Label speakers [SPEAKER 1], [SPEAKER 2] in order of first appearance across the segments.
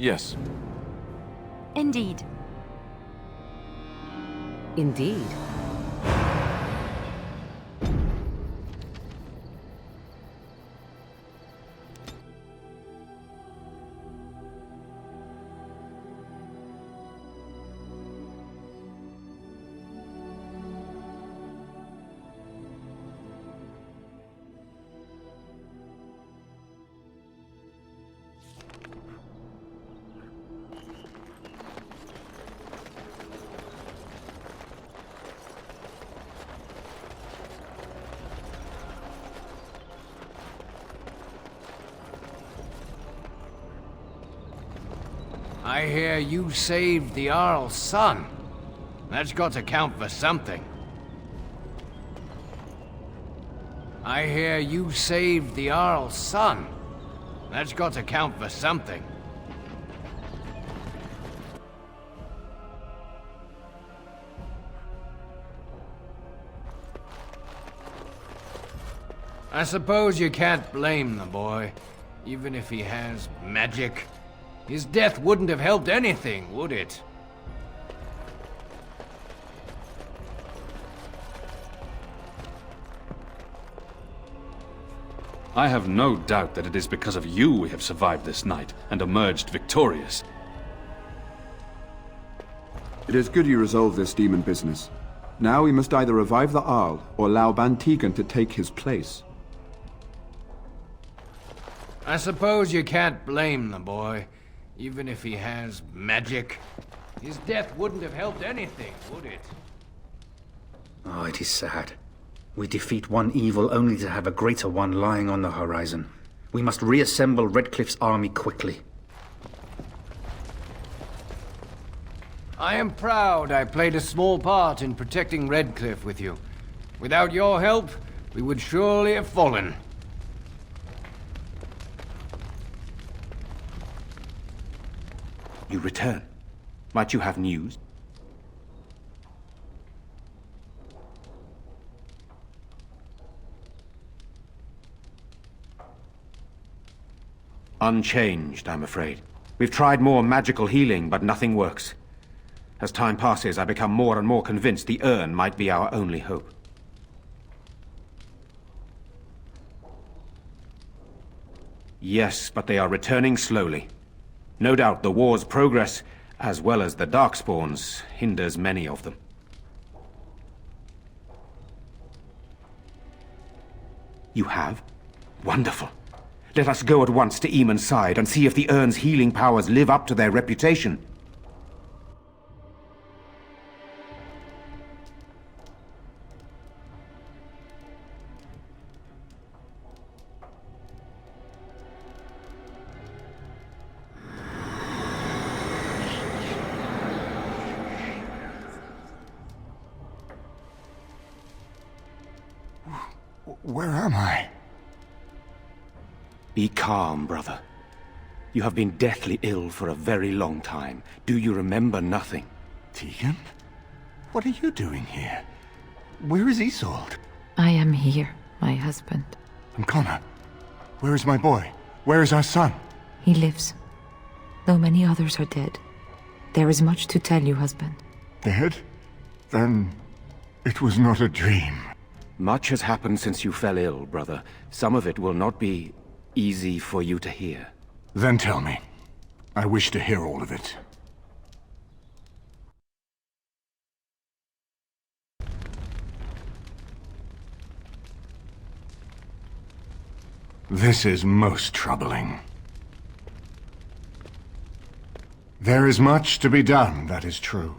[SPEAKER 1] Yes.
[SPEAKER 2] Indeed.
[SPEAKER 3] Indeed.
[SPEAKER 4] I hear you saved the Arl's son. That's got to count for something. I hear you saved the Arl's son. That's got to count for something. I suppose you can't blame the boy, even if he has magic. His death wouldn't have helped anything, would it?
[SPEAKER 1] I have no doubt that it is because of you we have survived this night and emerged victorious.
[SPEAKER 5] It is good you resolve this demon business. Now we must either revive the Arl or allow Bantegan to take his place.
[SPEAKER 4] I suppose you can't blame the boy, even if he has magic. His death wouldn't have helped anything, would it?
[SPEAKER 6] Oh, it is sad. We defeat one evil only to have a greater one lying on the horizon. We must reassemble Redcliffe's army quickly.
[SPEAKER 4] I am proud I played a small part in protecting Redcliffe with you. Without your help, we would surely have fallen.
[SPEAKER 7] You return. Might you have news? Unchanged, I'm afraid. We've tried more magical healing, but nothing works. As time passes, I become more and more convinced the urn might be our only hope. Yes, but they are returning slowly. No doubt the war's progress, as well as the Darkspawns, hinders many of them. You have? Wonderful. Let us go at once to Eamon's side and see if the urn's healing powers live up to their reputation.
[SPEAKER 8] Where am I?
[SPEAKER 7] Be calm, brother. You have been deathly ill for a very long time. Do you remember nothing?
[SPEAKER 8] Tegan? What are you doing here? Where is Isolde?
[SPEAKER 9] I am here, my husband.
[SPEAKER 8] And Connor? Where is my boy? Where is our son?
[SPEAKER 9] He lives, though many others are dead. There is much to tell you, husband.
[SPEAKER 8] Dead? Then it was not a dream.
[SPEAKER 7] Much has happened since you fell ill, brother. Some of it will not be easy for you to hear.
[SPEAKER 8] Then tell me. I wish to hear all of it. This is most troubling. There is much to be done, that is true.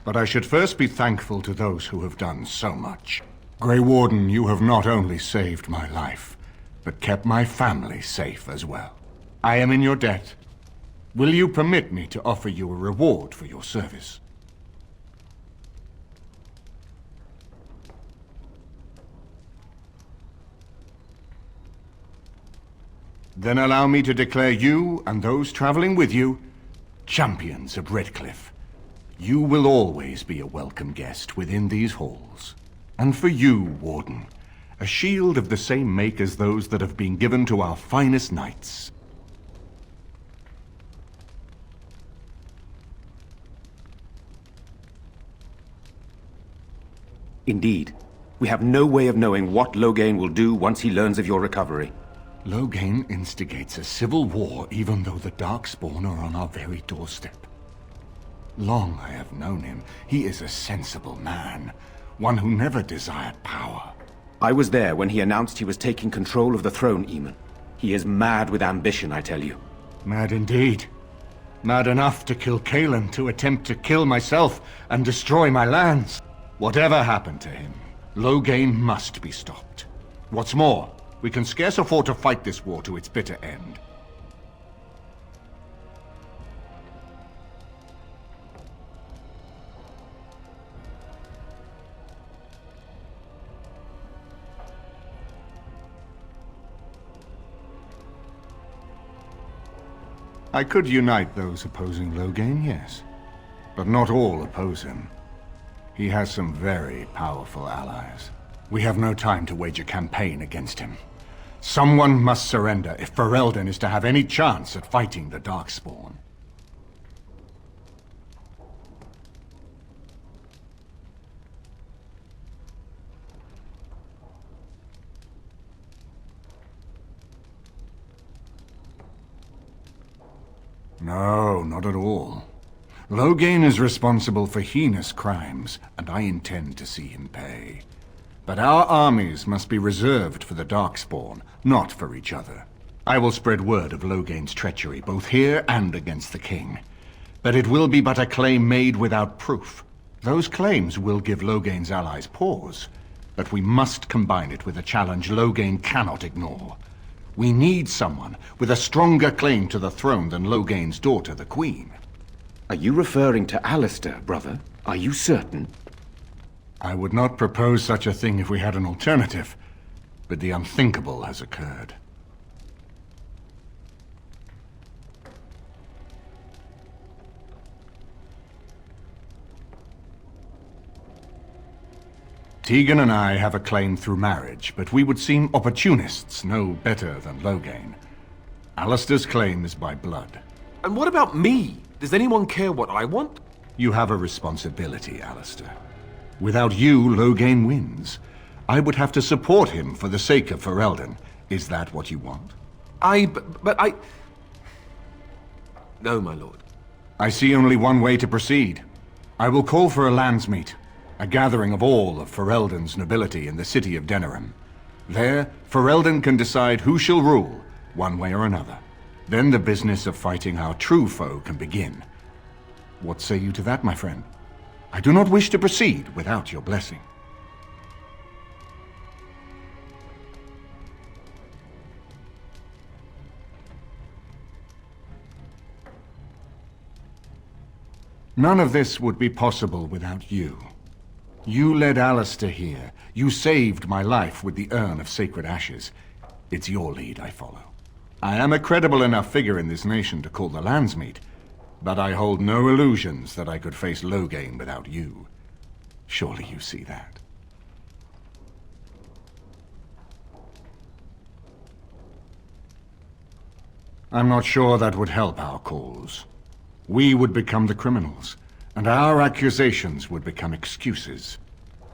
[SPEAKER 8] But I should first be thankful to those who have done so much. Grey Warden, you have not only saved my life, but kept my family safe as well. I am in your debt. Will you permit me to offer you a reward for your service? Then allow me to declare you and those traveling with you champions of Redcliffe. You will always be a welcome guest within these halls. And for you, Warden, a shield of the same make as those that have been given to our finest knights.
[SPEAKER 7] Indeed. We have no way of knowing what Loghain will do once he learns of your recovery.
[SPEAKER 8] Loghain instigates a civil war even though the Darkspawn are on our very doorstep. Long I have known him. He is a sensible man, one who never desired power.
[SPEAKER 7] I was there when he announced he was taking control of the throne, Eamon. He is mad with ambition, I tell you.
[SPEAKER 8] Mad indeed. Mad enough to kill Kaelan, to attempt to kill myself and destroy my lands. Whatever happened to him, Loghain must be stopped. What's more, we can scarce afford to fight this war to its bitter end. I could unite those opposing Loghain, yes. But not all oppose him. He has some very powerful allies. We have no time to wage a campaign against him. Someone must surrender if Ferelden is to have any chance at fighting the Darkspawn. No, not at all. Loghain is responsible for heinous crimes, and I intend to see him pay. But our armies must be reserved for the Darkspawn, not for each other. I will spread word of Loghain's treachery, both here and against the king. But it will be but a claim made without proof. Those claims will give Loghain's allies pause, but we must combine it with a challenge Loghain cannot ignore. We need someone with a stronger claim to the throne than Loghain's daughter, the Queen.
[SPEAKER 7] Are you referring to Alistair, brother? Are you certain?
[SPEAKER 8] I would not propose such a thing if we had an alternative, but the unthinkable has occurred. Tegan and I have a claim through marriage, but we would seem opportunists no better than Loghain. Alistair's claim is by blood.
[SPEAKER 3] And what about me? Does anyone care what I want?
[SPEAKER 8] You have a responsibility, Alistair. Without you, Loghain wins. I would have to support him for the sake of Ferelden. Is that what you want?
[SPEAKER 3] But I... No, my lord.
[SPEAKER 8] I see only one way to proceed. I will call for a Landsmeet, a gathering of all of Ferelden's nobility in the city of Denerim. There, Ferelden can decide who shall rule, one way or another. Then the business of fighting our true foe can begin. What say you to that, my friend? I do not wish to proceed without your blessing. None of this would be possible without you. You led Alistair here. You saved my life with the urn of sacred ashes. It's your lead I follow. I am a credible enough figure in this nation to call the Landsmeet, but I hold no illusions that I could face Loghain without you. Surely you see that. I'm not sure that would help our cause. We would become the criminals, and our accusations would become excuses.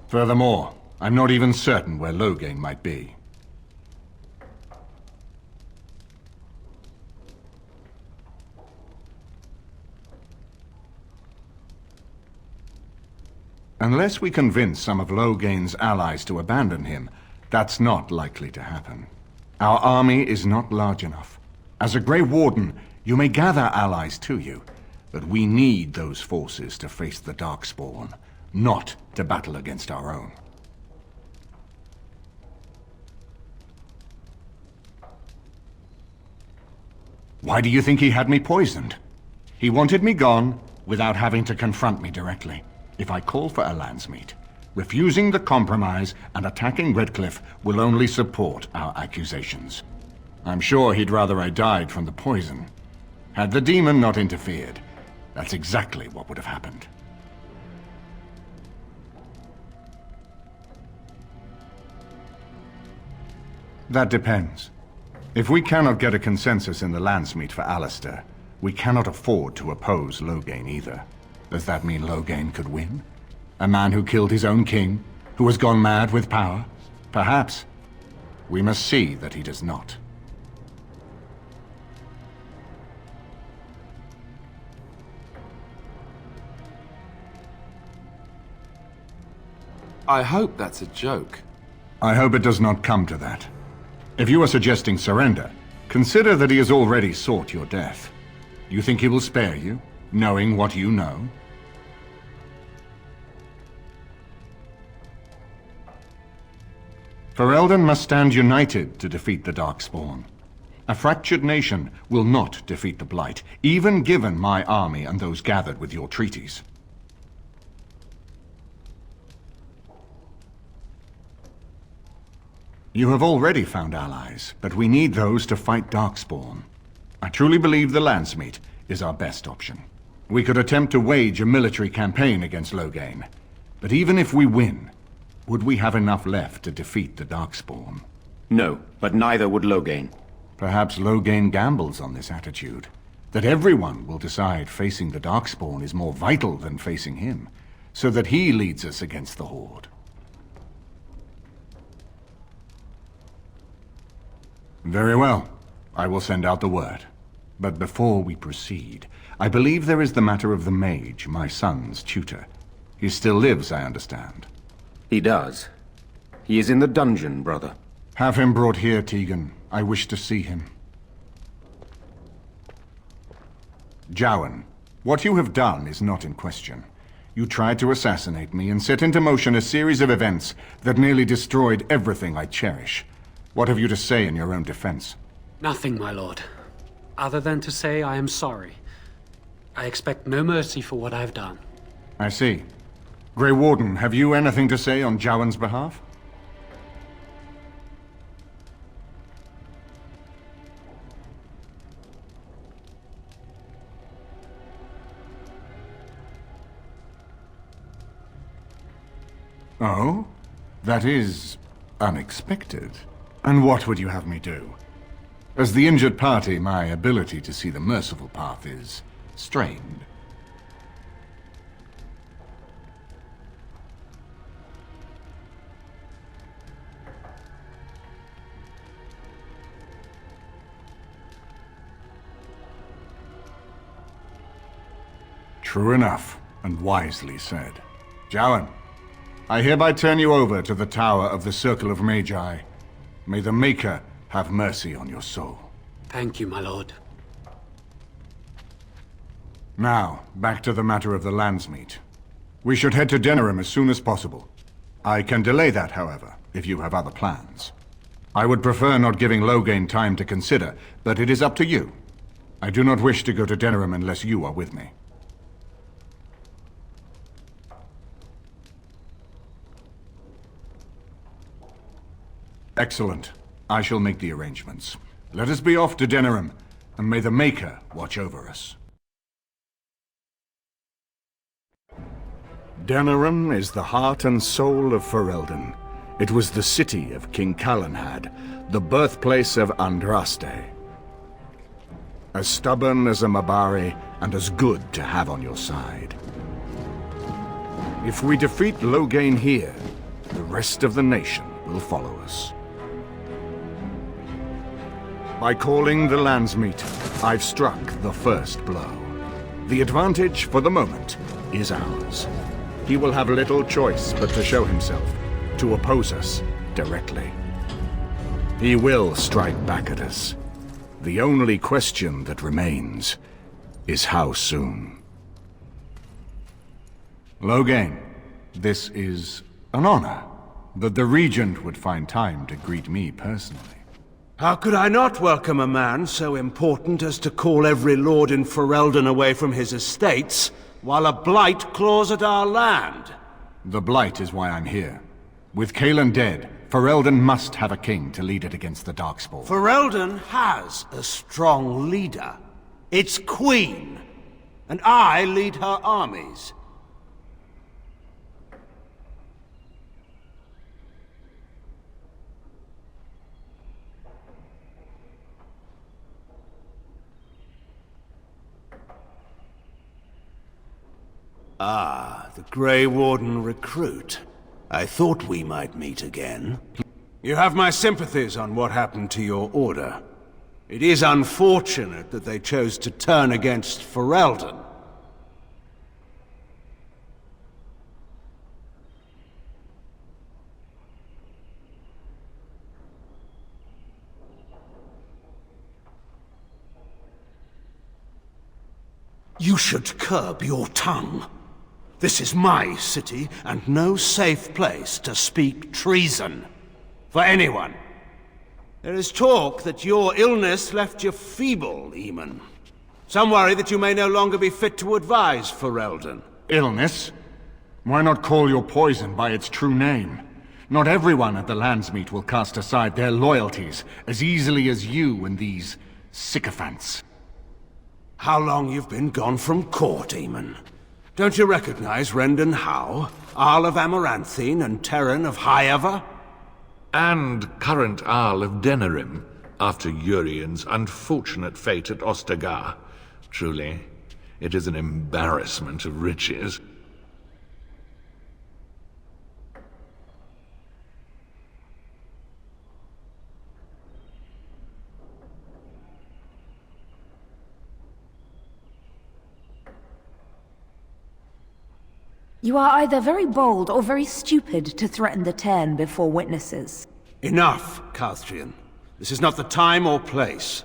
[SPEAKER 8] Furthermore, I'm not even certain where Loghain might be. Unless we convince some of Loghain's allies to abandon him, that's not likely to happen. Our army is not large enough. As a Grey Warden, you may gather allies to you, but we need those forces to face the Darkspawn, not to battle against our own. Why do you think he had me poisoned? He wanted me gone without having to confront me directly. If I call for a Landsmeet, refusing the compromise and attacking Redcliffe will only support our accusations. I'm sure he'd rather I died from the poison. Had the demon not interfered, that's exactly what would have happened. That depends. If we cannot get a consensus in the Landsmeet for Alistair, we cannot afford to oppose Loghain either. Does that mean Loghain could win? A man who killed his own king? Who has gone mad with power? Perhaps. We must see that he does not.
[SPEAKER 3] I hope that's a joke.
[SPEAKER 8] I hope it does not come to that. If you are suggesting surrender, consider that he has already sought your death. You think he will spare you, knowing what you know? Ferelden must stand united to defeat the Darkspawn. A fractured nation will not defeat the Blight, even given my army and those gathered with your treaties. You have already found allies, but we need those to fight Darkspawn. I truly believe the Landsmeet is our best option. We could attempt to wage a military campaign against Loghain, but even if we win, would we have enough left to defeat the Darkspawn?
[SPEAKER 7] No, but neither would Loghain.
[SPEAKER 8] Perhaps Loghain gambles on this attitude, that everyone will decide facing the Darkspawn is more vital than facing him, so that he leads us against the Horde. Very well. I will send out the word. But before we proceed, I believe there is the matter of the mage, my son's tutor. He still lives, I understand.
[SPEAKER 7] He does. He is in the dungeon, brother.
[SPEAKER 8] Have him brought here, Tegan. I wish to see him. Jowan, what you have done is not in question. You tried to assassinate me and set into motion a series of events that nearly destroyed everything I cherish. What have you to say in your own defense?
[SPEAKER 10] Nothing, my lord. Other than to say I am sorry. I expect no mercy for what I have done.
[SPEAKER 8] I see. Grey Warden, have you anything to say on Jowan's behalf? Oh? That is unexpected. And what would you have me do? As the injured party, my ability to see the merciful path is strained. True enough, and wisely said. Jowan, I hereby turn you over to the Tower of the Circle of Magi. May the Maker have mercy on your soul.
[SPEAKER 10] Thank you, my lord.
[SPEAKER 8] Now, back to the matter of the Landsmeet. We should head to Denerim as soon as possible. I can delay that, however, if you have other plans. I would prefer not giving Loghain time to consider, but it is up to you. I do not wish to go to Denerim unless you are with me. Excellent. I shall make the arrangements. Let us be off to Denerim, and may the Maker watch over us. Denerim is the heart and soul of Ferelden. It was the city of King Calenhad, the birthplace of Andraste. As stubborn as a Mabari, and as good to have on your side. If we defeat Loghain here, the rest of the nation will follow us. By calling the Landsmeet, I've struck the first blow. The advantage, for the moment, is ours. He will have little choice but to show himself, to oppose us directly. He will strike back at us. The only question that remains is how soon. Loghain, this is an honor, that the Regent would find time to greet me personally.
[SPEAKER 11] How could I not welcome a man so important as to call every lord in Ferelden away from his estates, while a Blight claws at our land?
[SPEAKER 8] The Blight is why I'm here. With Cailan dead, Ferelden must have a king to lead it against the Darkspawn.
[SPEAKER 11] Ferelden has a strong leader. Its queen. And I lead her armies. Ah, the Grey Warden recruit. I thought we might meet again. You have my sympathies on what happened to your order. It is unfortunate that they chose to turn against Ferelden. You should curb your tongue. This is my city, and no safe place to speak treason. For anyone. There is talk that your illness left you feeble, Eamon. Some worry that you may no longer be fit to advise Ferelden.
[SPEAKER 8] Illness? Why not call your poison by its true name? Not everyone at the Landsmeet will cast aside their loyalties as easily as you and these sycophants.
[SPEAKER 11] How long you've been gone from court, Eamon? Don't you recognize Rendon Howe, Arl of Amaranthine, and Terran of Highever?
[SPEAKER 12] And current Arl of Denerim, after Urien's unfortunate fate at Ostagar. Truly, it is an embarrassment of riches.
[SPEAKER 2] You are either very bold or very stupid to threaten the Ten before witnesses.
[SPEAKER 11] Enough, Carthrian. This is not the time or place.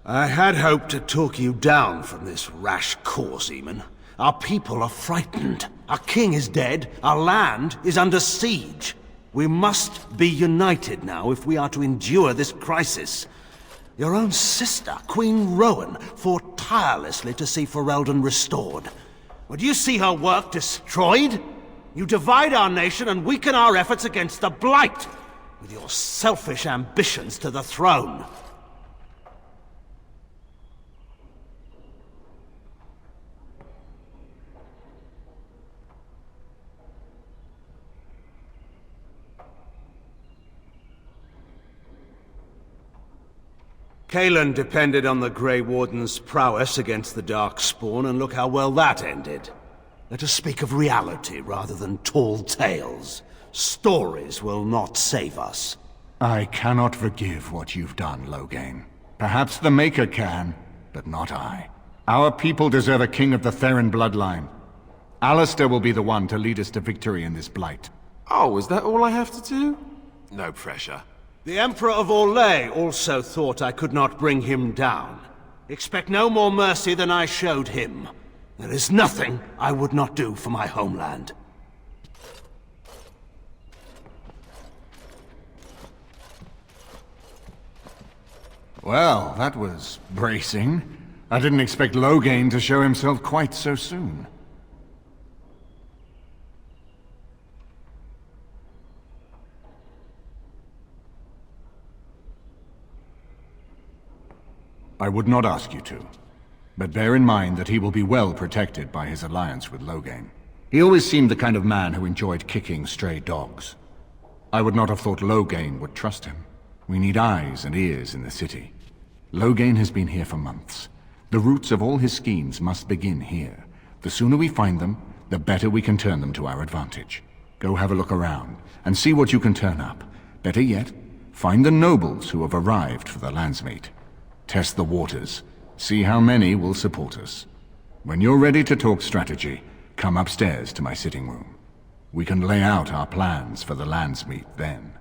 [SPEAKER 11] I had hoped to talk you down from this rash course, Eamon. Our people are frightened. Our king is dead. Our land is under siege. We must be united now if we are to endure this crisis. Your own sister, Queen Rowan, fought tirelessly to see Ferelden restored. Would you see her work destroyed? You divide our nation and weaken our efforts against the Blight, with your selfish ambitions to the throne. Cailan depended on the Grey Warden's prowess against the Darkspawn, and look how well that ended. Let us speak of reality rather than tall tales. Stories will not save us.
[SPEAKER 8] I cannot forgive what you've done, Loghain. Perhaps the Maker can, but not I. Our people deserve a king of the Theron bloodline. Alistair will be the one to lead us to victory in this Blight.
[SPEAKER 3] Oh, is that all I have to do? No pressure.
[SPEAKER 11] The Emperor of Orlais also thought I could not bring him down. Expect no more mercy than I showed him. There is nothing I would not do for my homeland.
[SPEAKER 8] Well, that was bracing. I didn't expect Loghain to show himself quite so soon. I would not ask you to, but bear in mind that he will be well protected by his alliance with Loghain. He always seemed the kind of man who enjoyed kicking stray dogs. I would not have thought Loghain would trust him. We need eyes and ears in the city. Loghain has been here for months. The roots of all his schemes must begin here. The sooner we find them, the better we can turn them to our advantage. Go have a look around, and see what you can turn up. Better yet, find the nobles who have arrived for the Landsmeet. Test the waters. See how many will support us. When you're ready to talk strategy, come upstairs to my sitting room. We can lay out our plans for the Landsmeet then.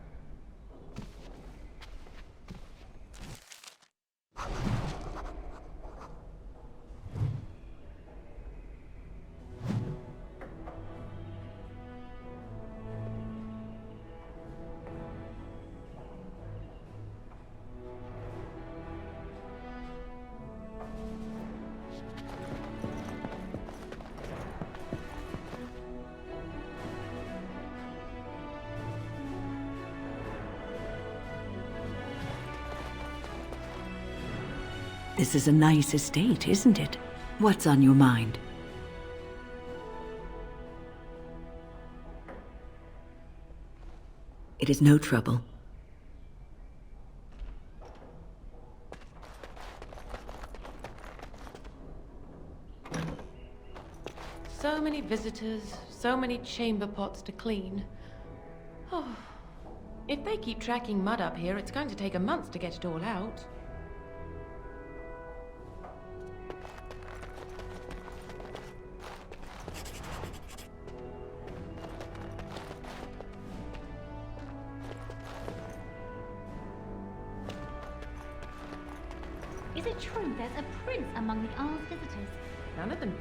[SPEAKER 13] This is a nice estate, isn't it? What's on your mind? It is no trouble.
[SPEAKER 14] So many visitors, so many chamber pots to clean. If they keep tracking mud up here, it's going to take a month to get it all out.
[SPEAKER 15] Is it true there's a prince among the Arl's visitors?
[SPEAKER 14] None of them.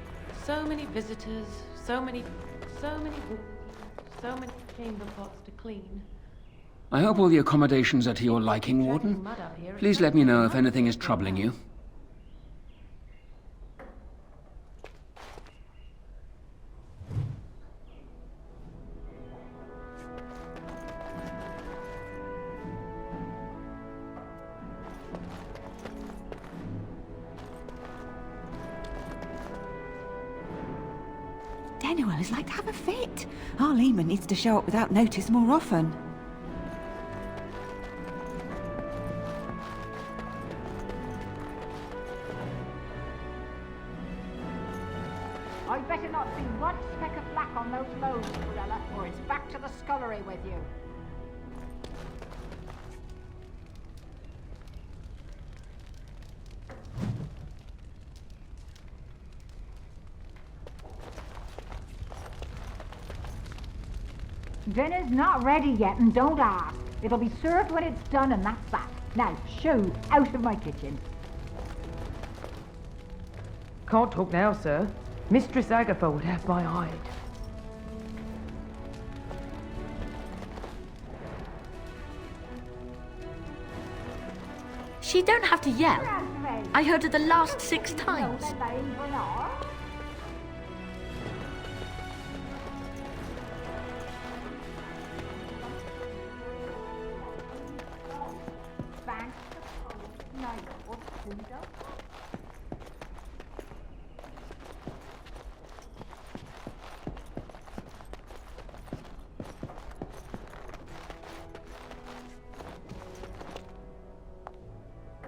[SPEAKER 14] So many visitors, so many chamber pots to clean.
[SPEAKER 16] I hope all the accommodations are to your liking, Warden. Please let me know if anything is troubling you.
[SPEAKER 13] Denerim is like to have a fit. Arl Eamon needs to show up without notice more often.
[SPEAKER 17] I'd better not see one speck of black on those loads, Cruella, or it's back to the scullery with you. Dinner's not ready yet, and don't ask. It'll be served when it's done, and that's that. Now, shoo, out of my kitchen.
[SPEAKER 14] Can't talk now, sir. Mistress Agatha would have my hide.
[SPEAKER 18] She don't have to yell. I heard her the last 6 times.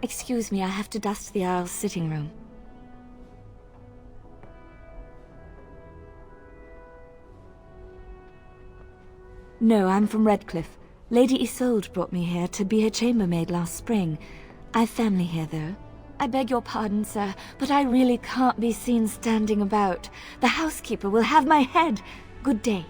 [SPEAKER 9] Excuse me, I have to dust the Arl's sitting room. No, I'm from Redcliffe. Lady Isolde brought me here to be her chambermaid last spring. I've family here, though. I beg your pardon, sir, but I really can't be seen standing about. The housekeeper will have my head. Good day.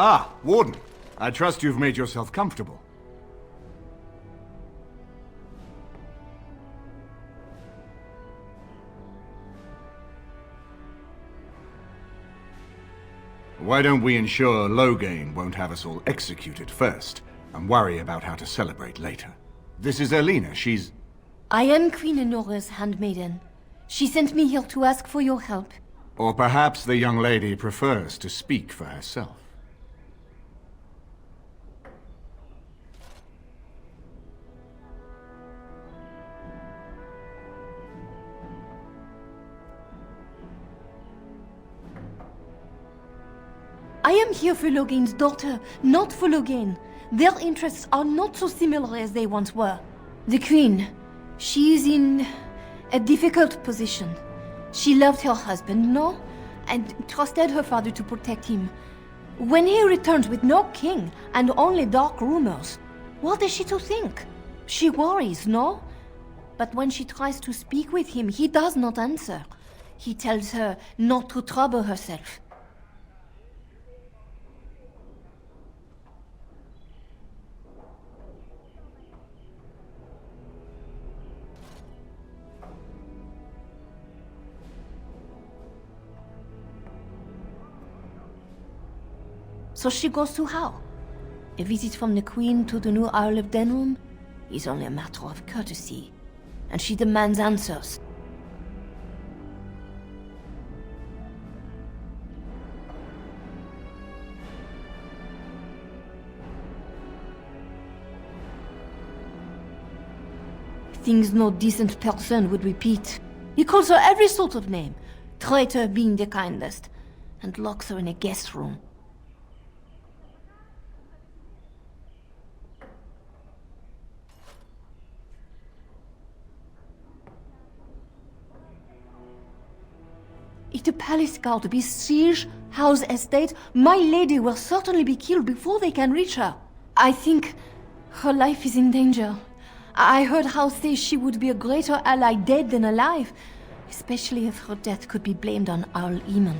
[SPEAKER 8] Ah, Warden. I trust you've made yourself comfortable. Why don't we ensure Loghain won't have us all executed first, and worry about how to celebrate later? This is Erlina, she's...
[SPEAKER 18] I am Queen Anora's handmaiden. She sent me here to ask for your help.
[SPEAKER 8] Or perhaps the young lady prefers to speak for herself.
[SPEAKER 18] I am here for Loghain's daughter, not for Loghain. Their interests are not so similar as they once were. The Queen, she is in a difficult position. She loved her husband, no? And trusted her father to protect him. When he returns with no king and only dark rumors, what is she to think? She worries, no? But when she tries to speak with him, he does not answer. He tells her not to trouble herself. So she goes to how? A visit from the Queen to the new Earl of Denerim is only a matter of courtesy, and she demands answers. Things no decent person would repeat. He calls her every sort of name, traitor being the kindest, and locks her in a guest room. If the palace guard besiege Howe's estate, my lady will certainly be killed before they can reach her. I think her life is in danger. I heard Howe say she would be a greater ally dead than alive, especially if her death could be blamed on Arl Eamon.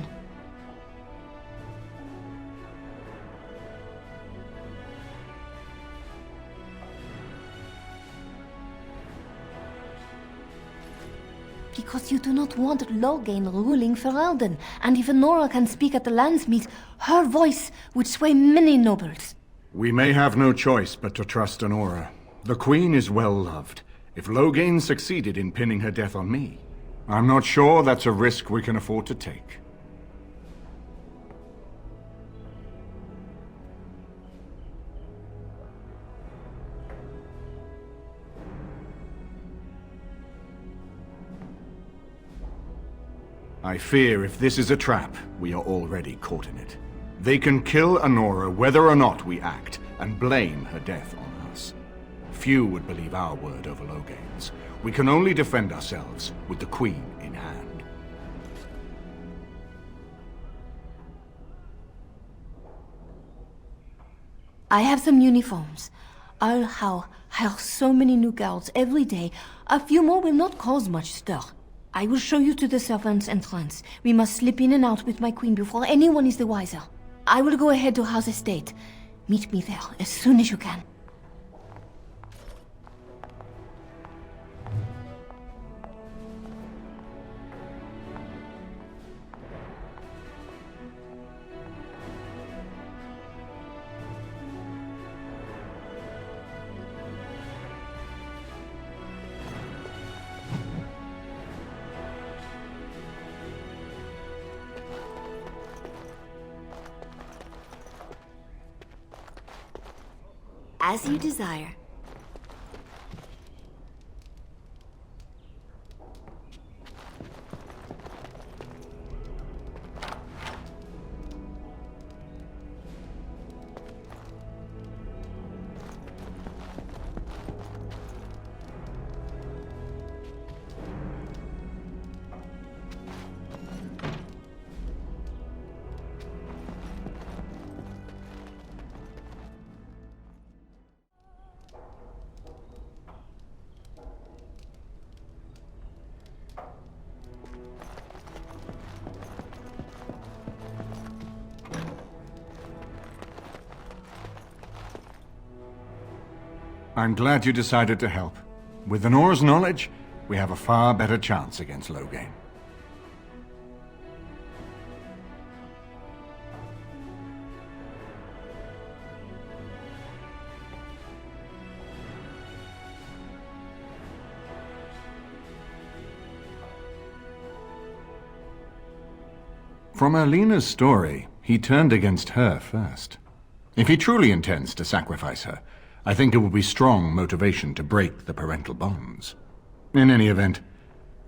[SPEAKER 18] Because you do not want Loghain ruling Ferelden, and if Anora can speak at the Landsmeet, her voice would sway many nobles.
[SPEAKER 8] We may have no choice but to trust Anora. The Queen is well loved. If Loghain succeeded in pinning her death on me, I'm not sure that's a risk we can afford to take. I fear if this is a trap, we are already caught in it. They can kill Anora whether or not we act, and blame her death on us. Few would believe our word over Loghain's. We can only defend ourselves with the Queen in hand.
[SPEAKER 18] I have some uniforms. I'll hire so many new guards every day. A few more will not cause much stir. I will show you to the servants' entrance. We must slip in and out with my queen before anyone is the wiser. I will go ahead to Howe's estate. Meet me there as soon as you can.
[SPEAKER 9] As you desire.
[SPEAKER 8] I'm glad you decided to help. With Anora's knowledge, we have a far better chance against Loghain. From Erlena's story, he turned against her first. If he truly intends to sacrifice her, I think it will be strong motivation to break the parental bonds. In any event,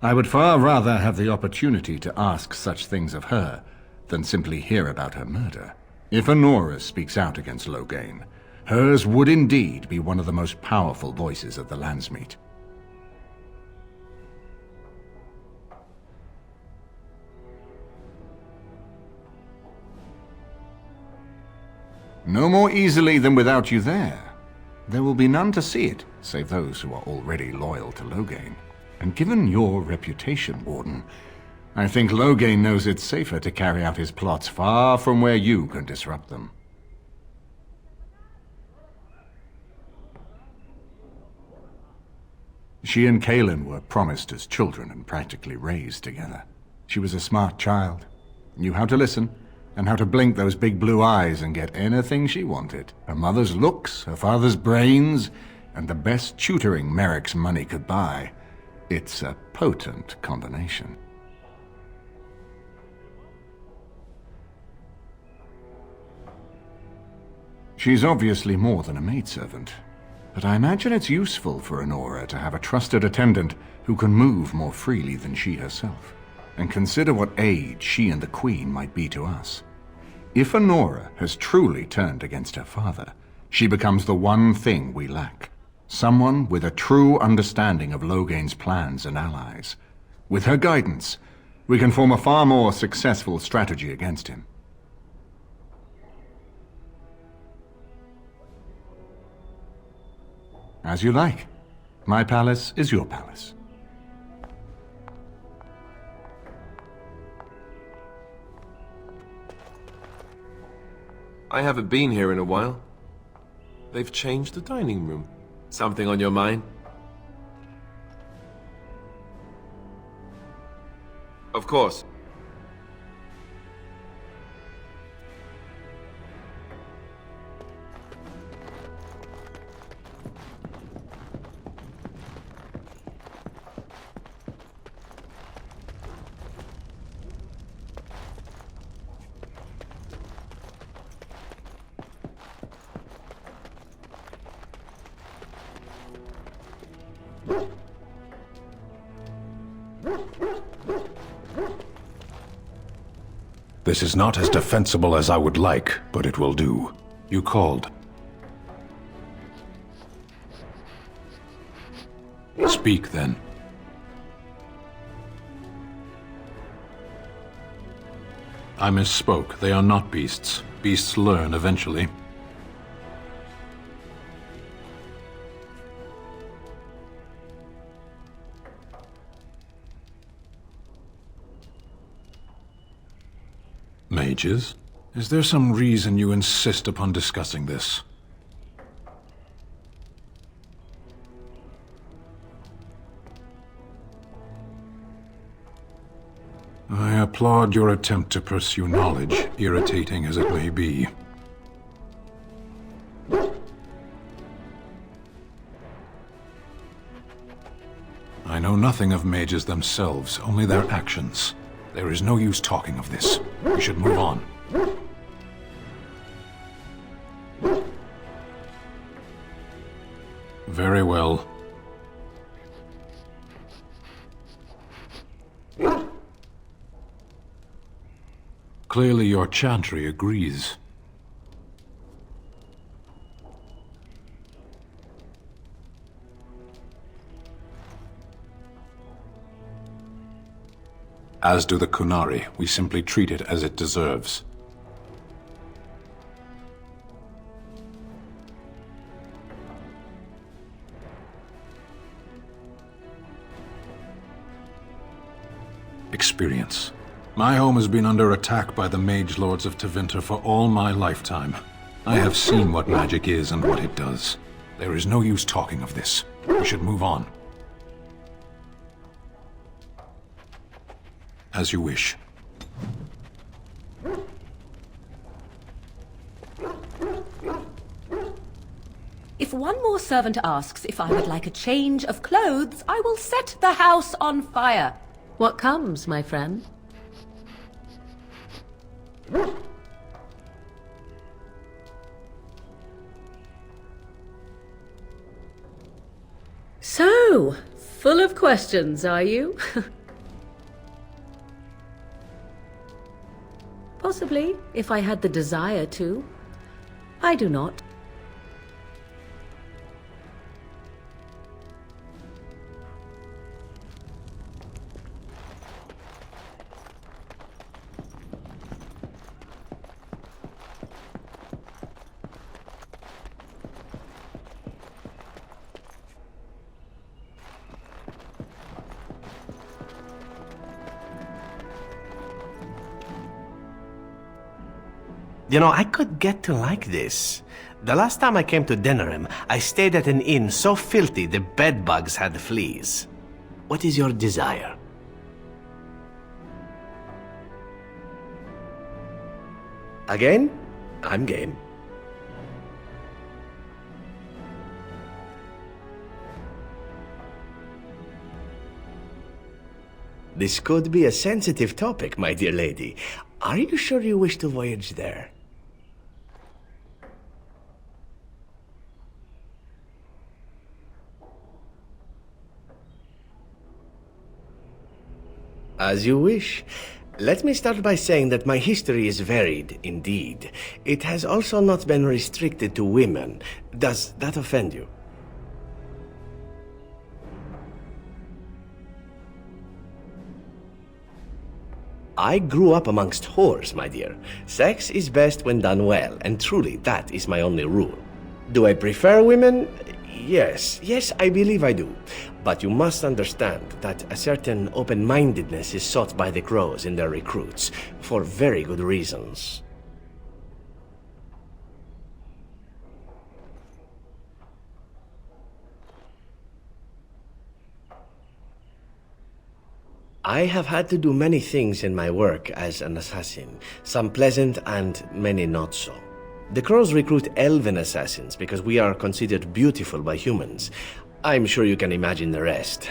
[SPEAKER 8] I would far rather have the opportunity to ask such things of her than simply hear about her murder. If Anora speaks out against Loghain, hers would indeed be one of the most powerful voices of the Landsmeet. No more easily than without you there. There will be none to see it, save those who are already loyal to Loghain. And given your reputation, Warden, I think Loghain knows it's safer to carry out his plots far from where you can disrupt them. She and Kaelin were promised as children and practically raised together. She was a smart child, knew how to listen, and how to blink those big blue eyes and get anything she wanted. Her mother's looks, her father's brains, and the best tutoring Merrick's money could buy. It's a potent combination. She's obviously more than a maidservant, but I imagine it's useful for Anora to have a trusted attendant who can move more freely than she herself. And consider what aid she and the Queen might be to us. If Anora has truly turned against her father, she becomes the one thing we lack. Someone with a true understanding of Loghain's plans and allies. With her guidance, we can form a far more successful strategy against him. As you like. My palace is your palace.
[SPEAKER 3] I haven't been here in a while. They've changed the dining room. Something on your mind? Of course.
[SPEAKER 1] This is not as defensible as I would like, but it will do. You called. Speak, then. I misspoke. They are not beasts. Beasts learn eventually. Mages? Is there some reason you insist upon discussing this? I applaud your attempt to pursue knowledge, irritating as it may be. I know nothing of mages themselves, only their actions. There is no use talking of this. We should move on. Very well. Clearly your chantry agrees. As do the Kunari. We simply treat it as it deserves. Experience. My home has been under attack by the Mage Lords of Tevinter for all my lifetime. I have seen what magic is and what it does. There is no use talking of this. We should move on. As you wish.
[SPEAKER 19] If one more servant asks if I would like a change of clothes, I will set the house on fire.
[SPEAKER 20] What comes, my friend? So, full of questions, are you? Possibly, if I had the desire to. I do not.
[SPEAKER 21] You know, I could get to like this. The last time I came to Denerim, I stayed at an inn so filthy the bedbugs had fleas. What is your desire? Again? I'm game. This could be a sensitive topic, my dear lady. Are you sure you wish to voyage there? As you wish. Let me start by saying that my history is varied, indeed. It has also not been restricted to women. Does that offend you? I grew up amongst whores, my dear. Sex is best when done well, and truly, that is my only rule. Do I prefer women? Yes, I believe I do. But you must understand that a certain open-mindedness is sought by the crows in their recruits, for very good reasons. I have had to do many things in my work as an assassin, some pleasant and many not so. The crows recruit elven assassins because we are considered beautiful by humans. I'm sure you can imagine the rest.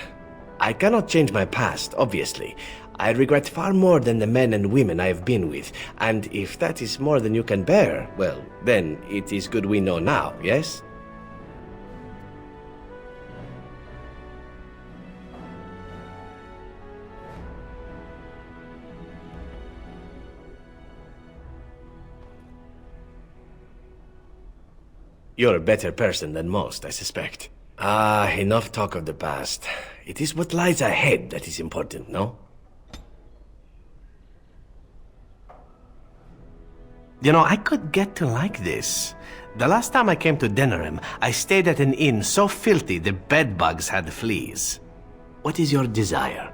[SPEAKER 21] I cannot change my past, obviously. I regret far more than the men and women I have been with, and if that is more than you can bear, well, then it is good we know now, yes? You're a better person than most, I suspect. Ah, enough talk of the past. It is what lies ahead that is important, no? You know, I could get to like this. The last time I came to Denerim, I stayed at an inn so filthy the bedbugs had fleas. What is your desire?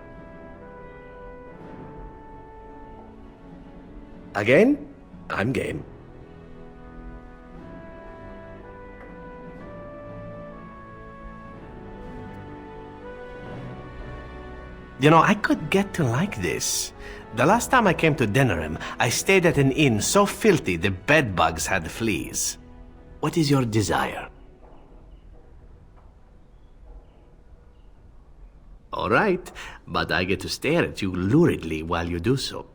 [SPEAKER 21] Again? I'm game. You know, I could get to like this. The last time I came to Denerim, I stayed at an inn so filthy the bedbugs had fleas. What is your desire? All right, but I get to stare at you luridly while you do so.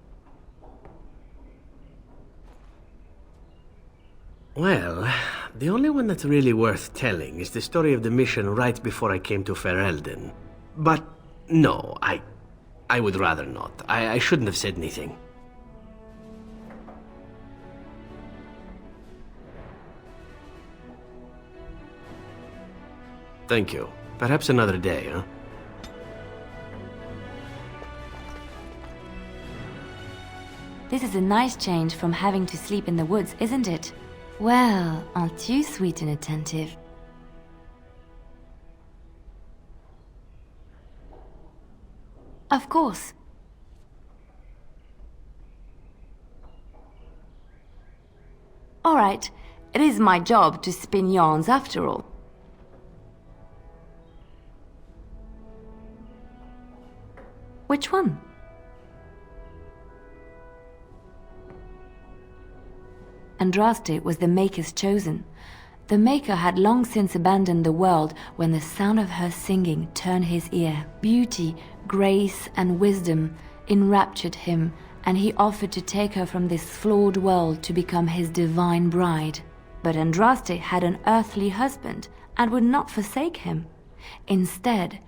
[SPEAKER 21] Well, the only one that's really worth telling is the story of the mission right before I came to Ferelden. But no, I would rather not. I shouldn't have said anything. Thank you. Perhaps another day, huh?
[SPEAKER 9] This is a nice change from having to sleep in the woods, isn't it? Well, aren't you sweet and attentive? Of course. All right. It is my job to spin yarns after all. Which one? Andraste was the Maker's chosen. The Maker had long since abandoned the world when the sound of her singing turned his ear. Beauty, grace, and wisdom enraptured him, and he offered to take her from this flawed world to become his divine bride. But Andraste had an earthly husband and would not forsake him. Instead,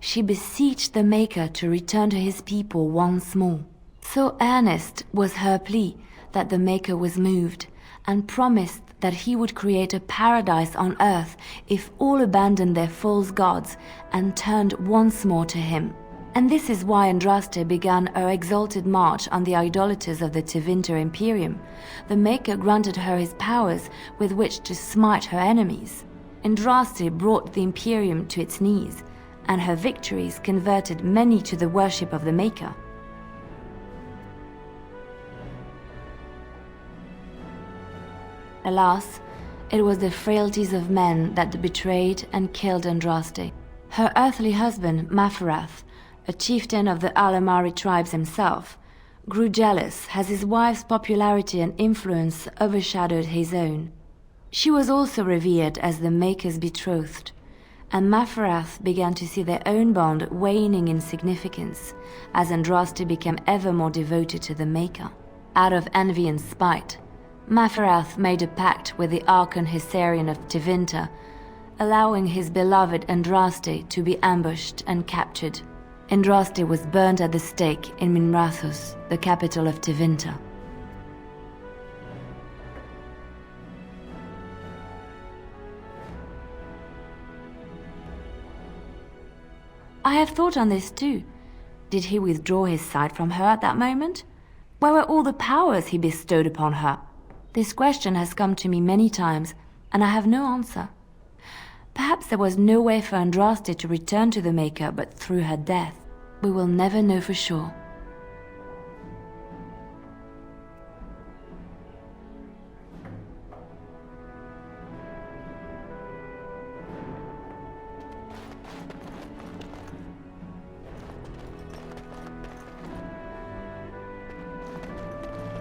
[SPEAKER 9] she beseeched the Maker to return to his people once more. So earnest was her plea that the Maker was moved, and promised that he would create a paradise on earth if all abandoned their false gods and turned once more to him. And this is why Andraste began her exalted march on the idolaters of the Tevinter Imperium. The Maker granted her his powers with which to smite her enemies. Andraste brought the Imperium to its knees, and her victories converted many to the worship of the Maker. Alas, it was the frailties of men that betrayed and killed Andraste. Her earthly husband, Maferath, a chieftain of the Alamari tribes himself, grew jealous as his wife's popularity and influence overshadowed his own. She was also revered as the Maker's betrothed, and Maferath began to see their own bond waning in significance as Andraste became ever more devoted to the Maker. Out of envy and spite, Maferath made a pact with the Archon Hysarian of Tevinter, allowing his beloved Andraste to be ambushed and captured. Andraste was burned at the stake in Minrathous, the capital of Tevinter. I have thought on this too. Did he withdraw his sight from her at that moment? Where were all the powers he bestowed upon her? This question has come to me many times, and I have no answer. Perhaps there was no way for Andraste to return to the Maker but through her death. We will never know for sure.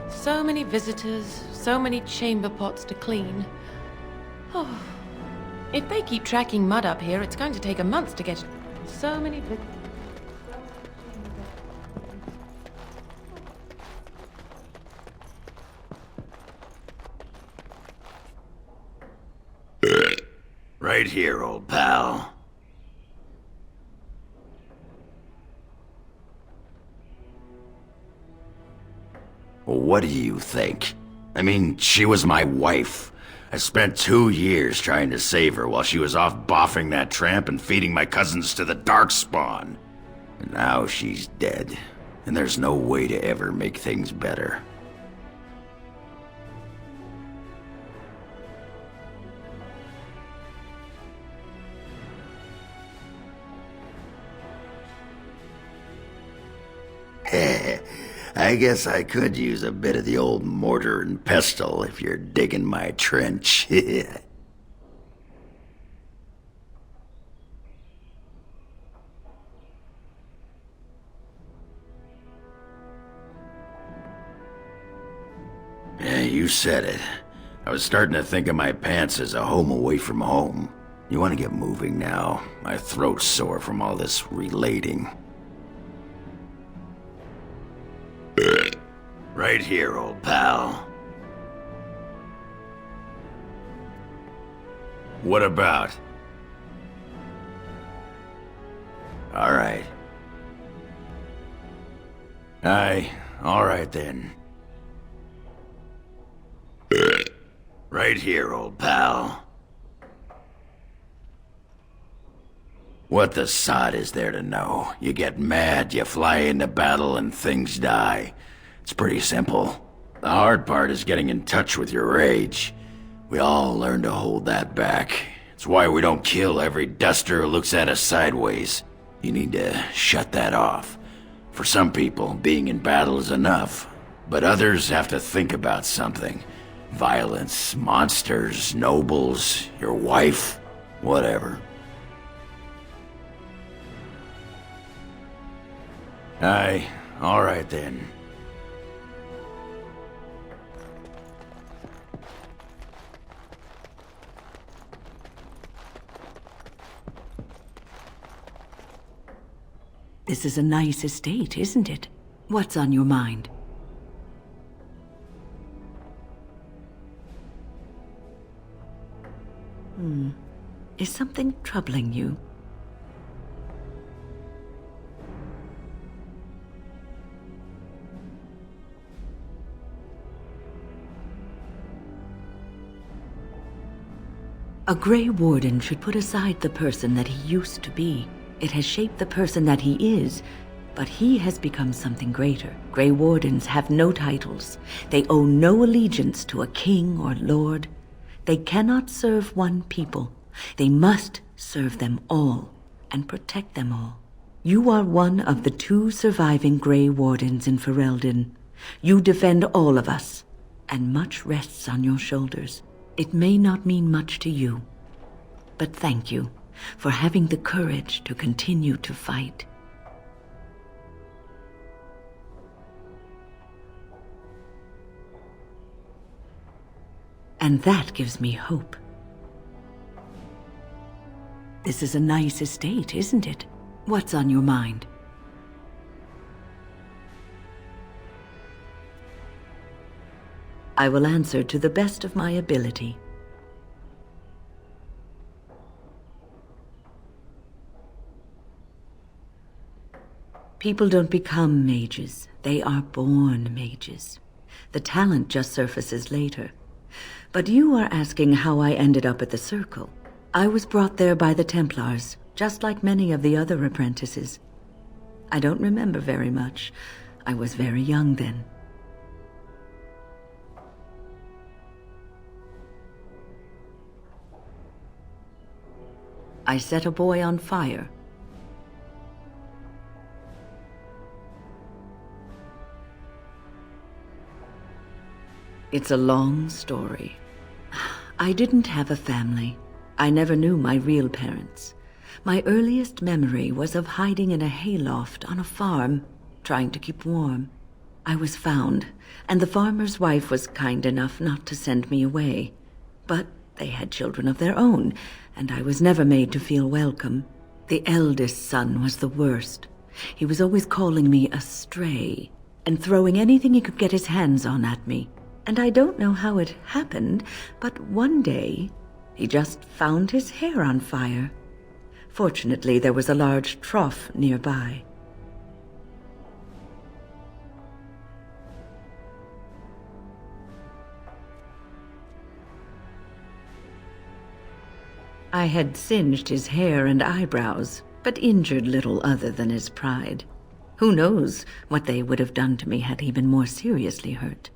[SPEAKER 19] So many visitors, so many chamber pots to clean. Oh, if they keep tracking mud up here, it's going to take a month to get so many
[SPEAKER 5] Right here, old pal. What do you think? I mean, she was my wife. I spent 2 years trying to save her while she was off boffing that tramp and feeding my cousins to the Darkspawn. And now she's dead, and there's no way to ever make things better. I guess I could use a bit of the old mortar and pestle if you're digging my trench. Yeah, you said it. I was starting to think of my pants as a home away from home. You want to get moving now? My throat's sore from all this relating. Right here, old pal. What about? All right. Aye, all right then. Right here, old pal. What the sod is there to know? You get mad, you fly into battle, and things die. It's pretty simple. The hard part is getting in touch with your rage. We all learn to hold that back. It's why we don't kill every duster who looks at us sideways. You need to shut that off. For some people, being in battle is enough. But others have to think about something. Violence, monsters, nobles, your wife, whatever. Aye, all right then.
[SPEAKER 13] This is a nice estate, isn't it? What's on your mind? Is something troubling you? A Grey Warden should put aside the person that he used to be. It has shaped the person that he is, but he has become something greater. Grey Wardens have no titles. They owe no allegiance to a king or lord. They cannot serve one people. They must serve them all and protect them all. You are one of the 2 surviving Grey Wardens in Ferelden. You defend all of us, and much rests on your shoulders. It may not mean much to you, but thank you for having the courage to continue to fight. And that gives me hope. This is a nice estate, isn't it? What's on your mind? I will answer to the best of my ability. People don't become mages. They are born mages. The talent just surfaces later. But you are asking how I ended up at the Circle. I was brought there by the Templars, just like many of the other apprentices. I don't remember very much. I was very young then. I set a boy on fire. It's a long story. I didn't have a family. I never knew my real parents. My earliest memory was of hiding in a hayloft on a farm, trying to keep warm. I was found, and the farmer's wife was kind enough not to send me away. But they had children of their own, and I was never made to feel welcome. The eldest son was the worst. He was always calling me a stray, and throwing anything he could get his hands on at me. And I don't know how it happened, but one day, he just found his hair on fire. Fortunately, there was a large trough nearby. I had singed his hair and eyebrows, but injured little other than his pride. Who knows what they would have done to me had he been more seriously hurt.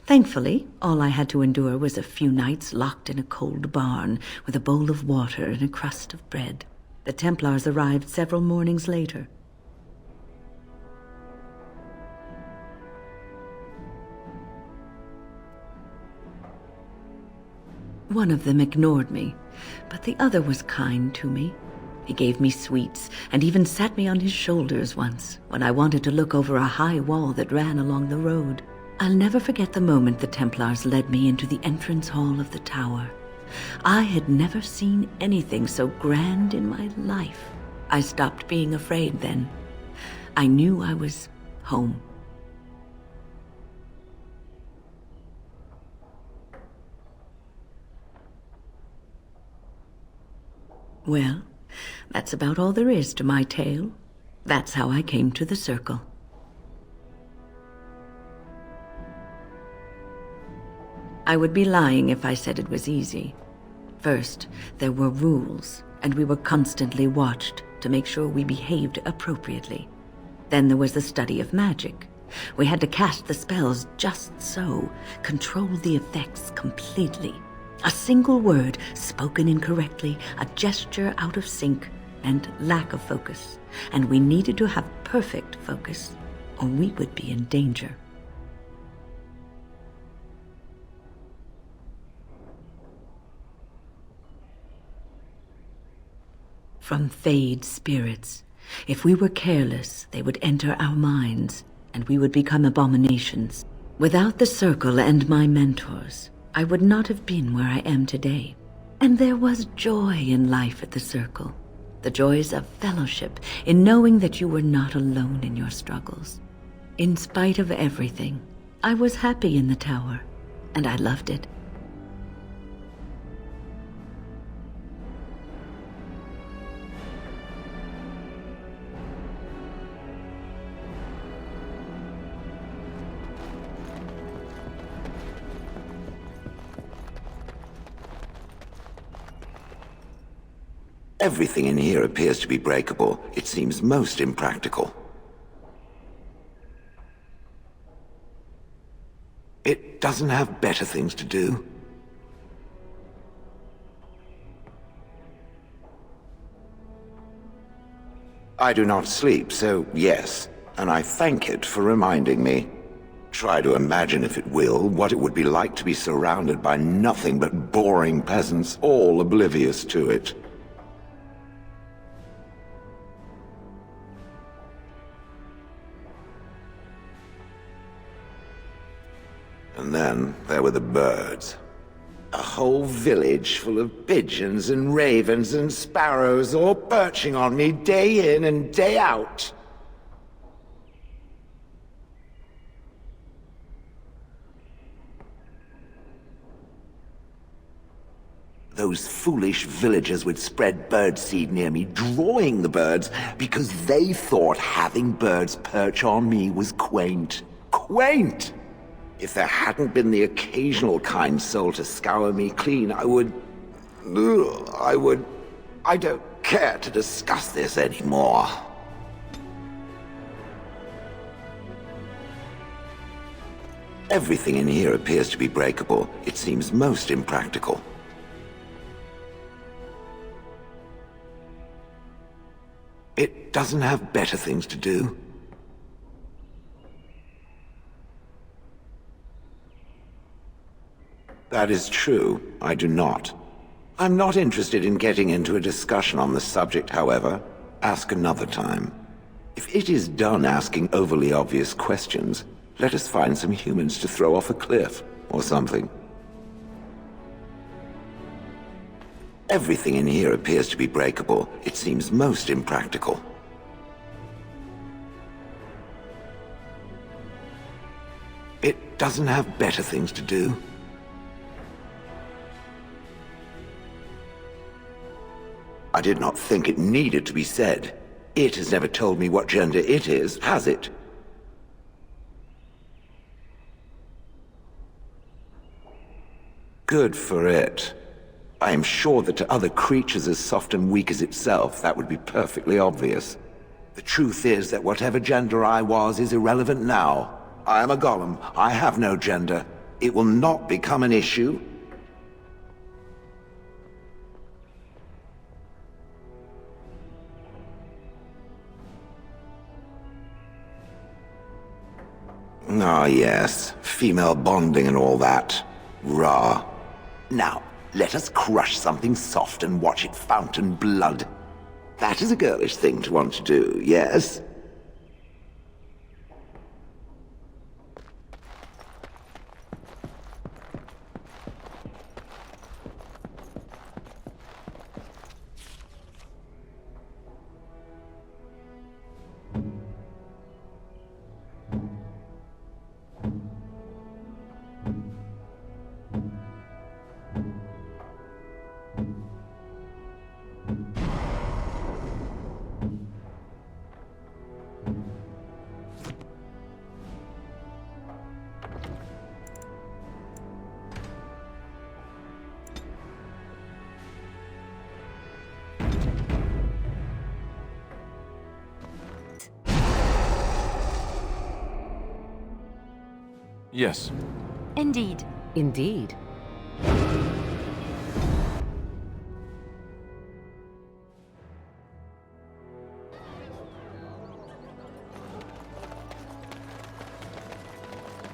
[SPEAKER 13] Thankfully, all I had to endure was a few nights locked in a cold barn with a bowl of water and a crust of bread. The Templars arrived several mornings later. One of them ignored me, but the other was kind to me. He gave me sweets and even sat me on his shoulders once when I wanted to look over a high wall that ran along the road. I'll never forget the moment the Templars led me into the entrance hall of the tower. I had never seen anything so grand in my life. I stopped being afraid then. I knew I was home. Well, that's about all there is to my tale. That's how I came to the Circle. I would be lying if I said it was easy. First, there were rules, and we were constantly watched to make sure we behaved appropriately. Then there was the study of magic. We had to cast the spells just so, control the effects completely. A single word spoken incorrectly, a gesture out of sync, and lack of focus. And we needed to have perfect focus, or we would be in danger. From Fade spirits. If we were careless, they would enter our minds, and we would become abominations. Without the Circle and my mentors, I would not have been where I am today. And there was joy in life at the Circle. The joys of fellowship, in knowing that you were not alone in your struggles. In spite of everything, I was happy in the tower, and I loved it.
[SPEAKER 6] Everything in here appears to be breakable. It seems most impractical. It doesn't have better things to do. I do not sleep, so yes, and I thank it for reminding me. Try to imagine, if it will, what it would be like to be surrounded by nothing but boring peasants, all oblivious to it. And then there were the birds. A whole village full of pigeons and ravens and sparrows all perching on me day in and day out. Those foolish villagers would spread birdseed near me, drawing the birds, because they thought having birds perch on me was quaint. Quaint! If there hadn't been the occasional kind soul to scour me clean, I don't care to discuss this anymore. Everything in here appears to be breakable. It seems most impractical. It doesn't have better things to do. That is true. I do not. I'm not interested in getting into a discussion on the subject, however. Ask another time. If it is done asking overly obvious questions, let us find some humans to throw off a cliff, or something. Everything in here appears to be breakable. It seems most impractical. It doesn't have better things to do. I did not think it needed to be said. It has never told me what gender it is, has it? Good for it. I am sure that to other creatures as soft and weak as itself, that would be perfectly obvious. The truth is that whatever gender I was is irrelevant now. I am a golem. I have no gender. It will not become an issue. Ah, yes. Female bonding and all that. Rah. Now, let us crush something soft and watch it fountain blood. That is a girlish thing to want to do, yes?
[SPEAKER 3] Yes.
[SPEAKER 18] Indeed.
[SPEAKER 20] Indeed.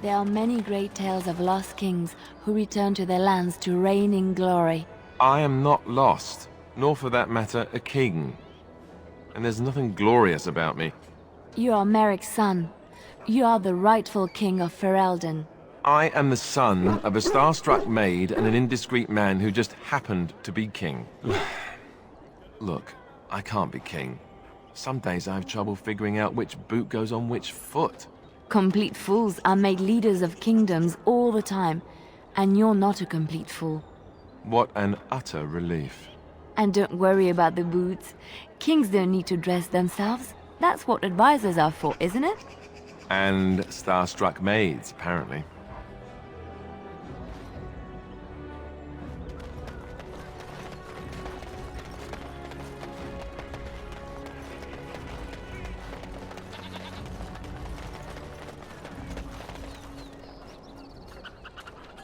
[SPEAKER 9] There are many great tales of lost kings who return to their lands to reign in glory.
[SPEAKER 3] I am not lost, nor for that matter, a king. And there's nothing glorious about me.
[SPEAKER 9] You are Merrick's son. You are the rightful king of Ferelden.
[SPEAKER 3] I am the son of a starstruck maid and an indiscreet man who just happened to be king. Look, I can't be king. Some days I have trouble figuring out which boot goes on which foot.
[SPEAKER 9] Complete fools are made leaders of kingdoms all the time, and you're not a complete fool.
[SPEAKER 3] What an utter relief.
[SPEAKER 9] And don't worry about the boots. Kings don't need to dress themselves. That's what advisors are for, isn't it?
[SPEAKER 3] And starstruck maids, apparently.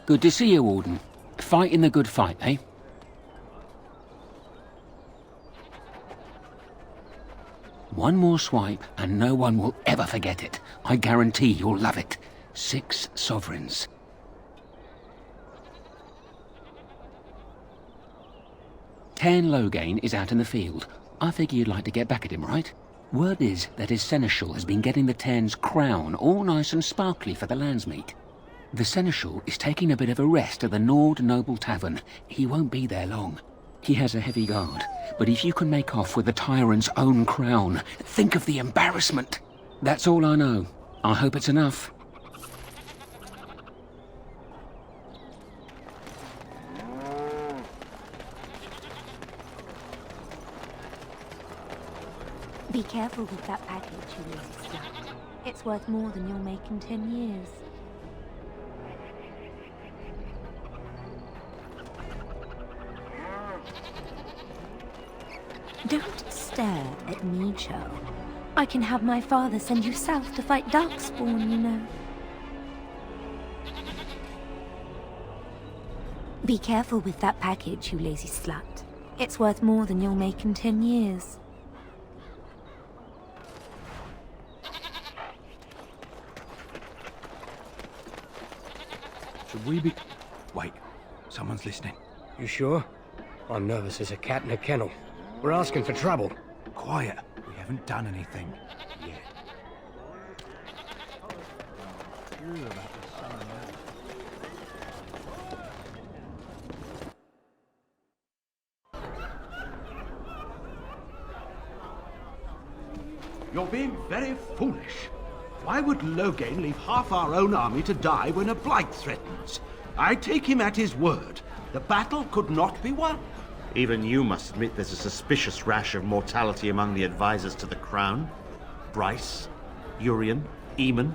[SPEAKER 16] Good to see you, Warden. Fighting the good fight, eh? One more swipe, and no one will ever forget it. I guarantee you'll love it. 6 sovereigns. Cairn Loghain is out in the field. I figure you'd like to get back at him, right? Word is that his seneschal has been getting the Tairn's crown all nice and sparkly for the Landsmeet. The seneschal is taking a bit of a rest at the Nord Noble Tavern. He won't be there long. He has a heavy guard, but if you can make off with the tyrant's own crown, think of the embarrassment. That's all I know. I hope it's enough.
[SPEAKER 2] Be careful with that package, you lazy slut. It's worth more than you'll make in 10 years. Don't stare at me, Cho. I can have my father send you south to fight Darkspawn, you know. Be careful with that package, you lazy slut. It's worth more than you'll make in 10 years.
[SPEAKER 4] Should we be... Wait, someone's listening.
[SPEAKER 22] You sure? I'm nervous as a cat in a kennel. We're asking for trouble.
[SPEAKER 4] Quiet. We haven't done anything yet.
[SPEAKER 11] You're being very foolish. Why would Loghain leave half our own army to die when a blight threatens? I take him at his word. The battle could not be won.
[SPEAKER 23] Even you must admit there's a suspicious rash of mortality among the advisors to the crown. Bryce, Urien, Eamon.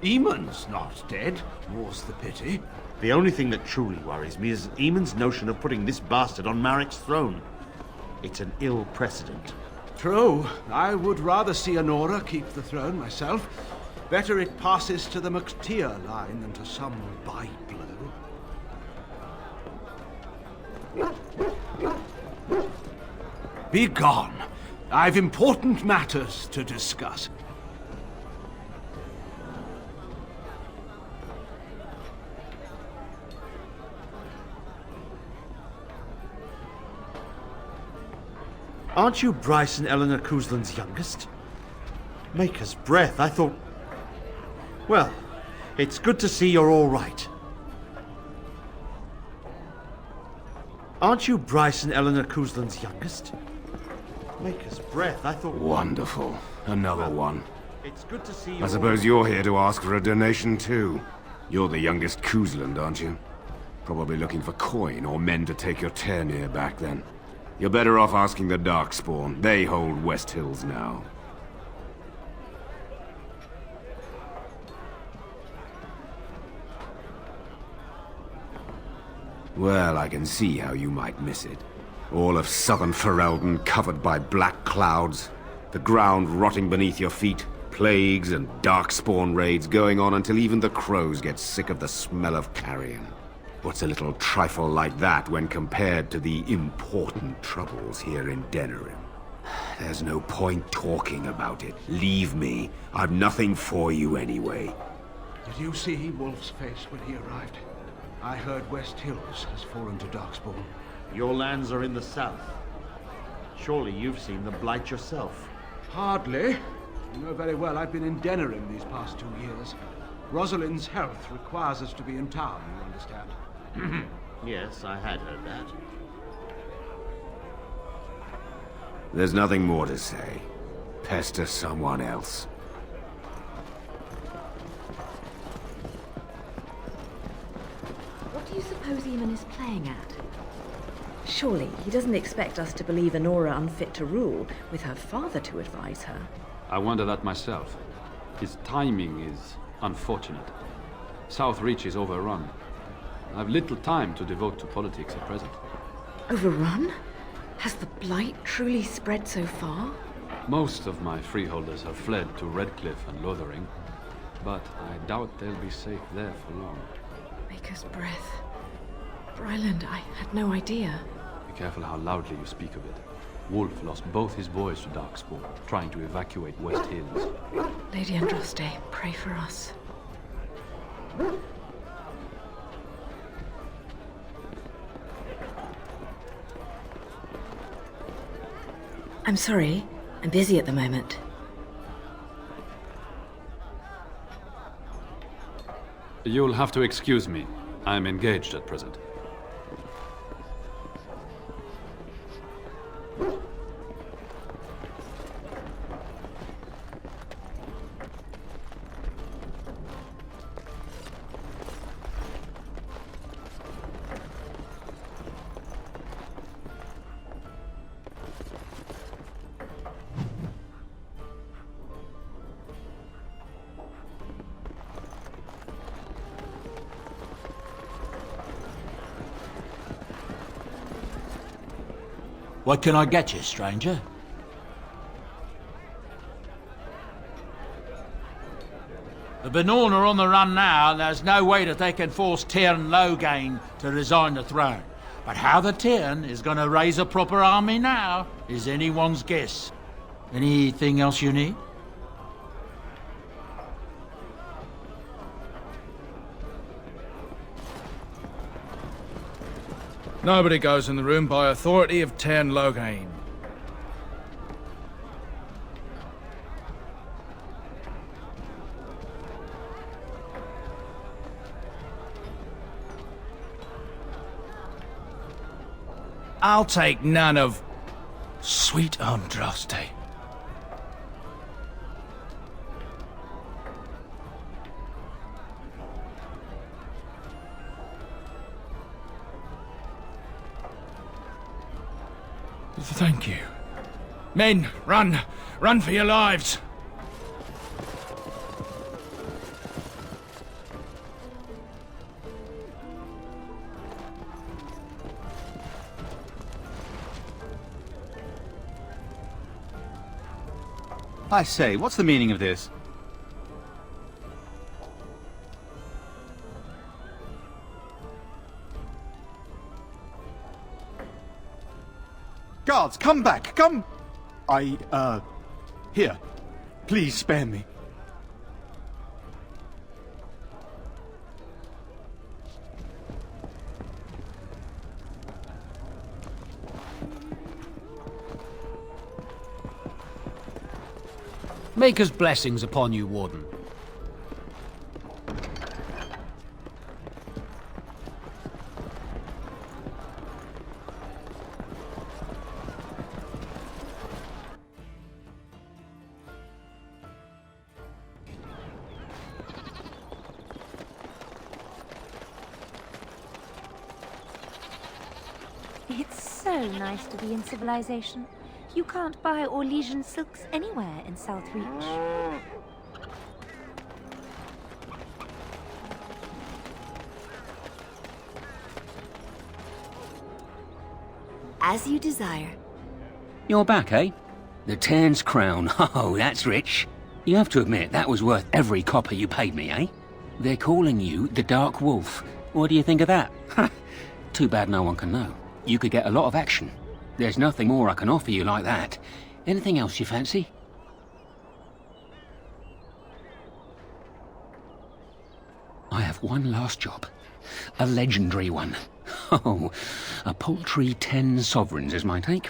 [SPEAKER 11] Eamon's not dead, more's the pity.
[SPEAKER 23] The only thing that truly worries me is Eamon's notion of putting this bastard on Marik's throne. It's an ill precedent.
[SPEAKER 11] True. I would rather see Anora keep the throne myself. Better it passes to the McTeer line than to some byblow. Be gone. I've important matters to discuss.
[SPEAKER 23] Aren't you Bryce and Eleanor Cousland's youngest? Maker's breath, I thought... Well, it's good to see you're all right. Aren't you Bryce and Eleanor Cousland's youngest? Maker's breath, I thought...
[SPEAKER 24] Wonderful. Another one.
[SPEAKER 23] It's good to see you
[SPEAKER 24] I suppose you're here to ask for a donation too. You're the youngest Cousland, aren't you? Probably looking for coin or men to take your Tairnir back then. You're better off asking the Darkspawn. They hold West Hills now. Well, I can see how you might miss it. All of southern Ferelden covered by black clouds, the ground rotting beneath your feet, plagues and Darkspawn raids going on until even the crows get sick of the smell of carrion. What's a little trifle like that when compared to the important troubles here in Denerim? There's no point talking about it. Leave me. I've nothing for you anyway.
[SPEAKER 11] Did you see Wolf's face when he arrived? I heard West Hills has fallen to Darkspawn.
[SPEAKER 23] Your lands are in the south. Surely you've seen the Blight yourself.
[SPEAKER 11] Hardly. You know very well I've been in Denerim these past 2 years. Rosalind's health requires us to be in town, you understand.
[SPEAKER 23] Yes, I had heard that.
[SPEAKER 24] There's nothing more to say. Pester someone else.
[SPEAKER 13] What do you suppose Eamon is playing at? Surely he doesn't expect us to believe Anora unfit to rule, with her father to advise her.
[SPEAKER 25] I wonder that myself. His timing is unfortunate. South Reach is overrun. I have little time to devote to politics at present.
[SPEAKER 13] Overrun? Has the Blight truly spread so far?
[SPEAKER 25] Most of my freeholders have fled to Redcliffe and Loghain, but I doubt they'll be safe there for long.
[SPEAKER 19] Maker's breath. Bryland, I had no idea.
[SPEAKER 25] Be careful how loudly you speak of it. Wolf lost both his boys to Darkspawn, trying to evacuate West Hills.
[SPEAKER 19] Lady Andraste, pray for us.
[SPEAKER 20] I'm sorry. I'm busy at the moment.
[SPEAKER 25] You'll have to excuse me. I'm engaged at present.
[SPEAKER 7] What can I get you, stranger? The Benorn are on the run now, and there's no way that they can force Tyrn Loghain to resign the throne. But how the Tyrn is going to raise a proper army now is anyone's guess. Anything else you need?
[SPEAKER 10] Nobody goes in the room by authority of Tyrn Loghain. I'll take none of sweet Andraste. Thank you. Men, run! Run for your lives!
[SPEAKER 4] I say, what's the meaning of this? Guards, come back! Come! Here. Please spare me.
[SPEAKER 7] Maker's blessings upon you, Warden.
[SPEAKER 2] It's so nice to be in civilization. You can't buy Orlesian silks anywhere in Southreach.
[SPEAKER 9] As you desire.
[SPEAKER 16] You're back, eh? The Tyrn's crown. Oh, that's rich. You have to admit, that was worth every copper you paid me, eh? They're calling you the Dark Wolf. What do you think of that? Too bad no one can know. You could get a lot of action. There's nothing more I can offer you like that. Anything else you fancy? I have one last job. A legendary one. Oh, a paltry 10 sovereigns is my take.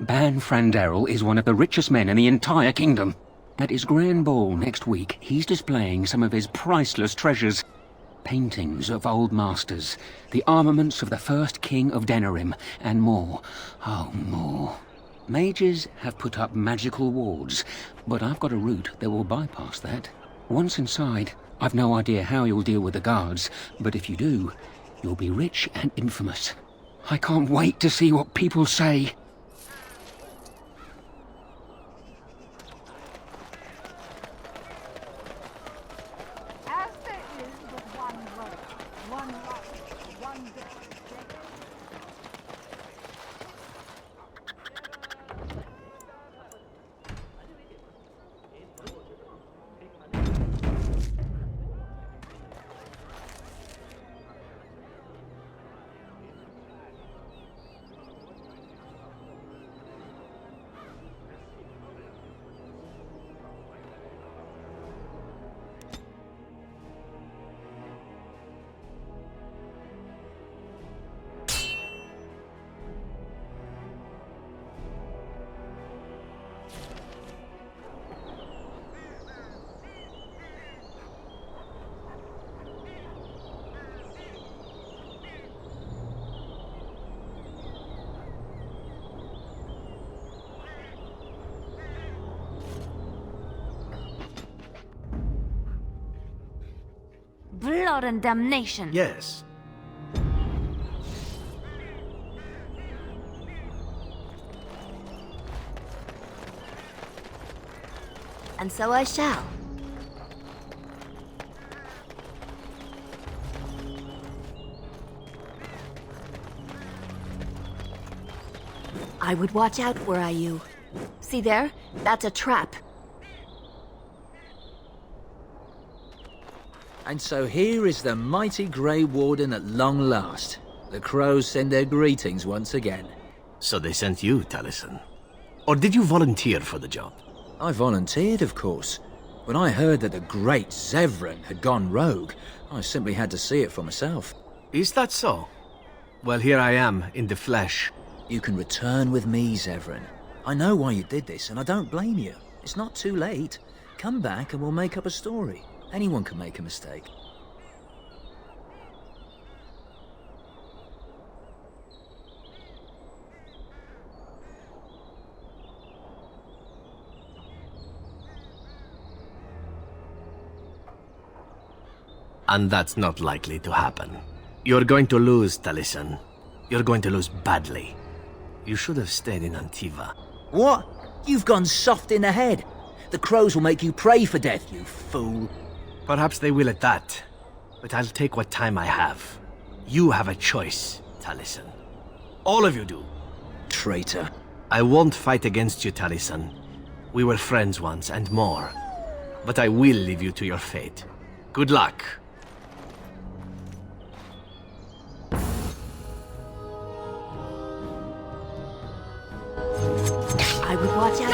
[SPEAKER 16] Ban Franderil is one of the richest men in the entire kingdom. At his grand ball next week, he's displaying some of his priceless treasures. Paintings of old masters, the armaments of the first king of Denerim, and more. Oh, more. Mages have put up magical wards, but I've got a route that will bypass that. Once inside, I've no idea how you'll deal with the guards, but if you do, you'll be rich and infamous. I can't wait to see what people say.
[SPEAKER 9] blood and damnation.
[SPEAKER 21] Yes.
[SPEAKER 9] And so I shall. I would watch out, were I you. See there? That's a trap.
[SPEAKER 8] And so here is the mighty Grey Warden at long last. The crows send their greetings once again.
[SPEAKER 21] So they sent you, Taliesin. Or did you volunteer for the job?
[SPEAKER 8] I volunteered, of course. When I heard that the great Zevran had gone rogue, I simply had to see it for myself.
[SPEAKER 21] Is that so? Well, here I am, in the flesh.
[SPEAKER 8] You can return with me, Zevran. I know why you did this, and I don't blame you. It's not too late. Come back and we'll make up a story. Anyone can make a mistake.
[SPEAKER 21] And that's not likely to happen. You're going to lose, Taliesin. You're going to lose badly. You should have stayed in Antiva.
[SPEAKER 8] What? You've gone soft in the head. The crows will make you pray for death, you fool.
[SPEAKER 21] Perhaps they will at that. But I'll take what time I have. You have a choice, Taliesin. All of you do.
[SPEAKER 8] Traitor.
[SPEAKER 21] I won't fight against you, Taliesin. We were friends once, and more. But I will leave you to your fate. Good luck.
[SPEAKER 9] I would watch out.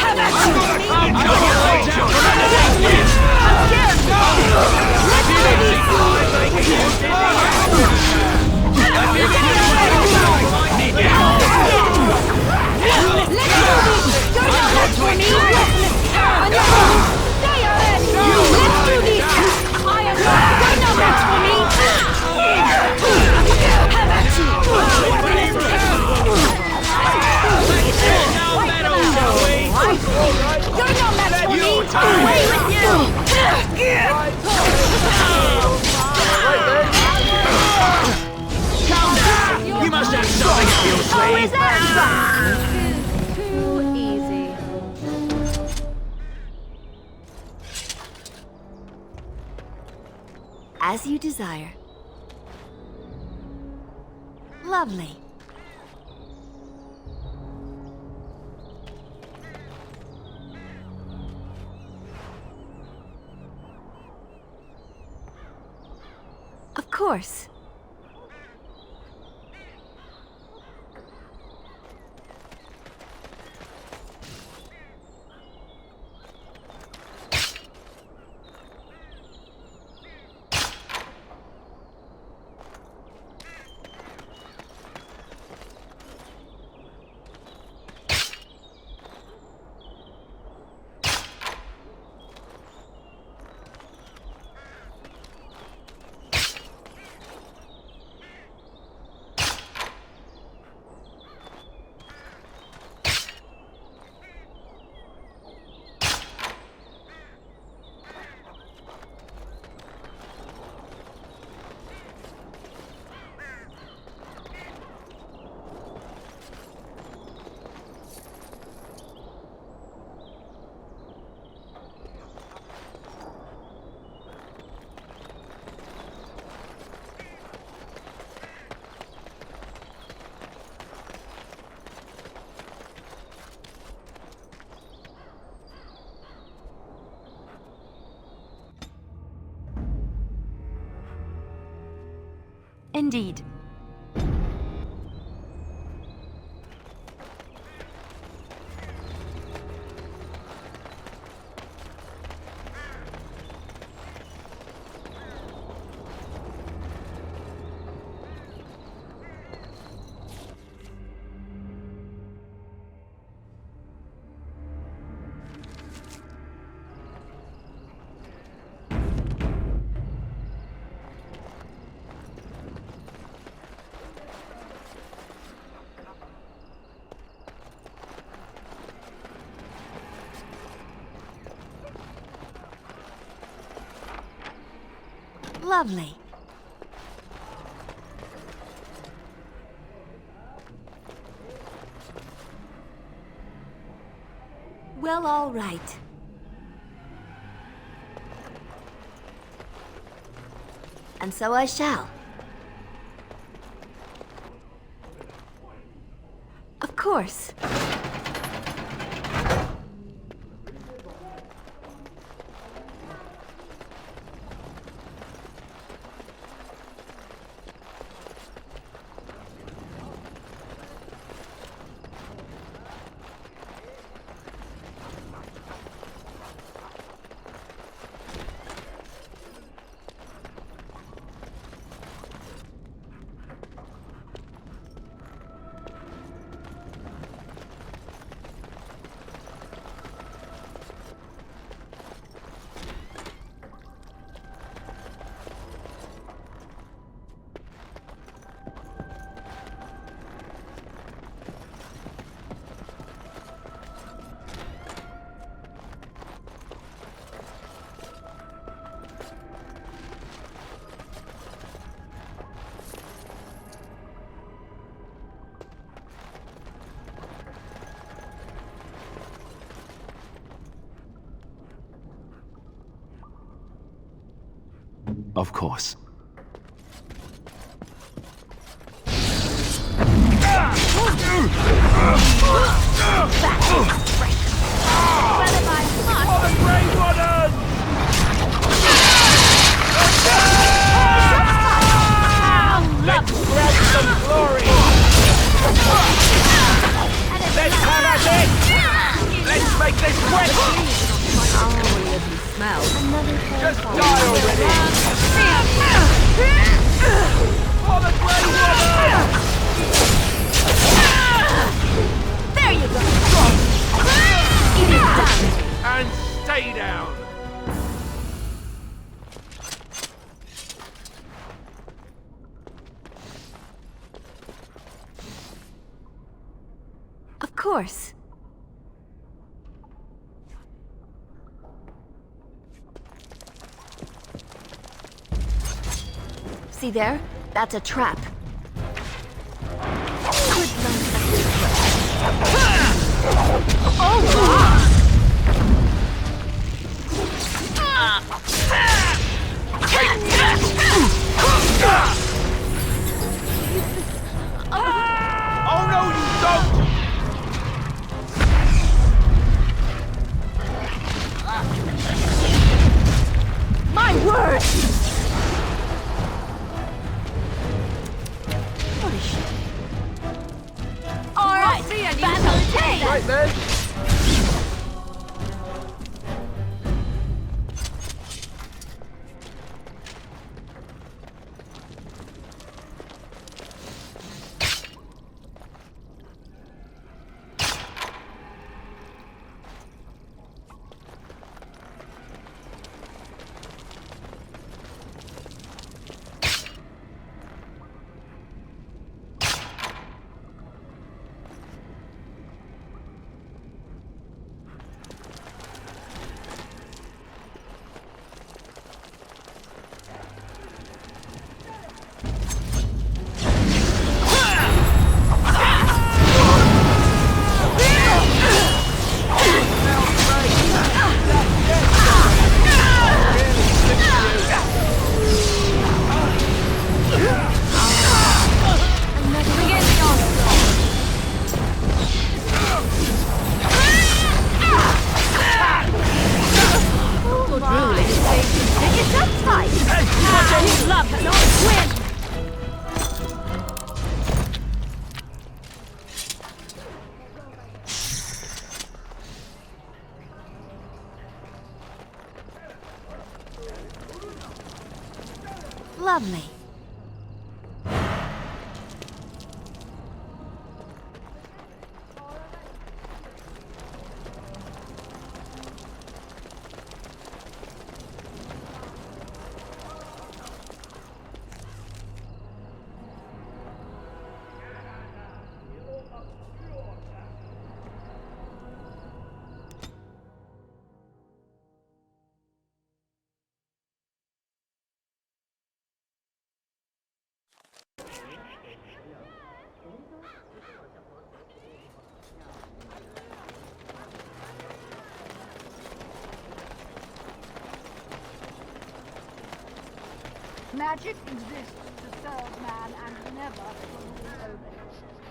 [SPEAKER 8] You must have something up your sleeve.
[SPEAKER 18] Too easy.
[SPEAKER 9] As you desire. Lovely. Of course. Indeed. Lovely. Well, all right. And so I shall. Of course.
[SPEAKER 3] Of course.
[SPEAKER 1] Let's grab some glory! Let's have a hit! Let's make this wet!
[SPEAKER 20] Smell.
[SPEAKER 1] Just die already! For the Grey Warden!
[SPEAKER 9] There you go! It is done!
[SPEAKER 1] And stay down!
[SPEAKER 9] Of course. See there? That's a trap. Good luck. Oh,
[SPEAKER 1] Oh no, you don't!
[SPEAKER 9] my word! What a shit. All right, battle day!
[SPEAKER 1] Right then.
[SPEAKER 9] Lovely.
[SPEAKER 5] Magic exists to serve man and never to rule over him.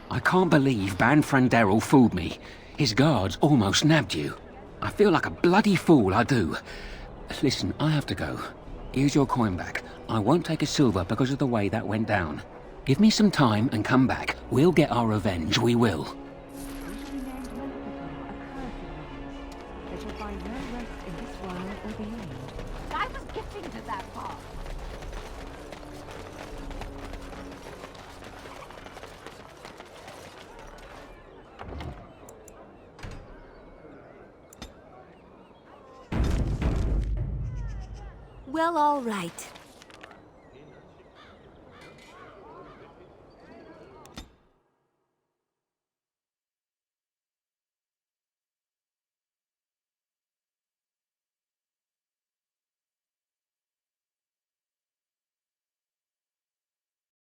[SPEAKER 16] I can't believe Banfranderel fooled me. His guards almost nabbed you. I feel like a bloody fool, I do. Listen, I have to go. Here's your coin back. I won't take a silver because of the way that went down. Give me some time and come back. We'll get our revenge, we will.
[SPEAKER 5] I was getting to that part.
[SPEAKER 9] Well, all right.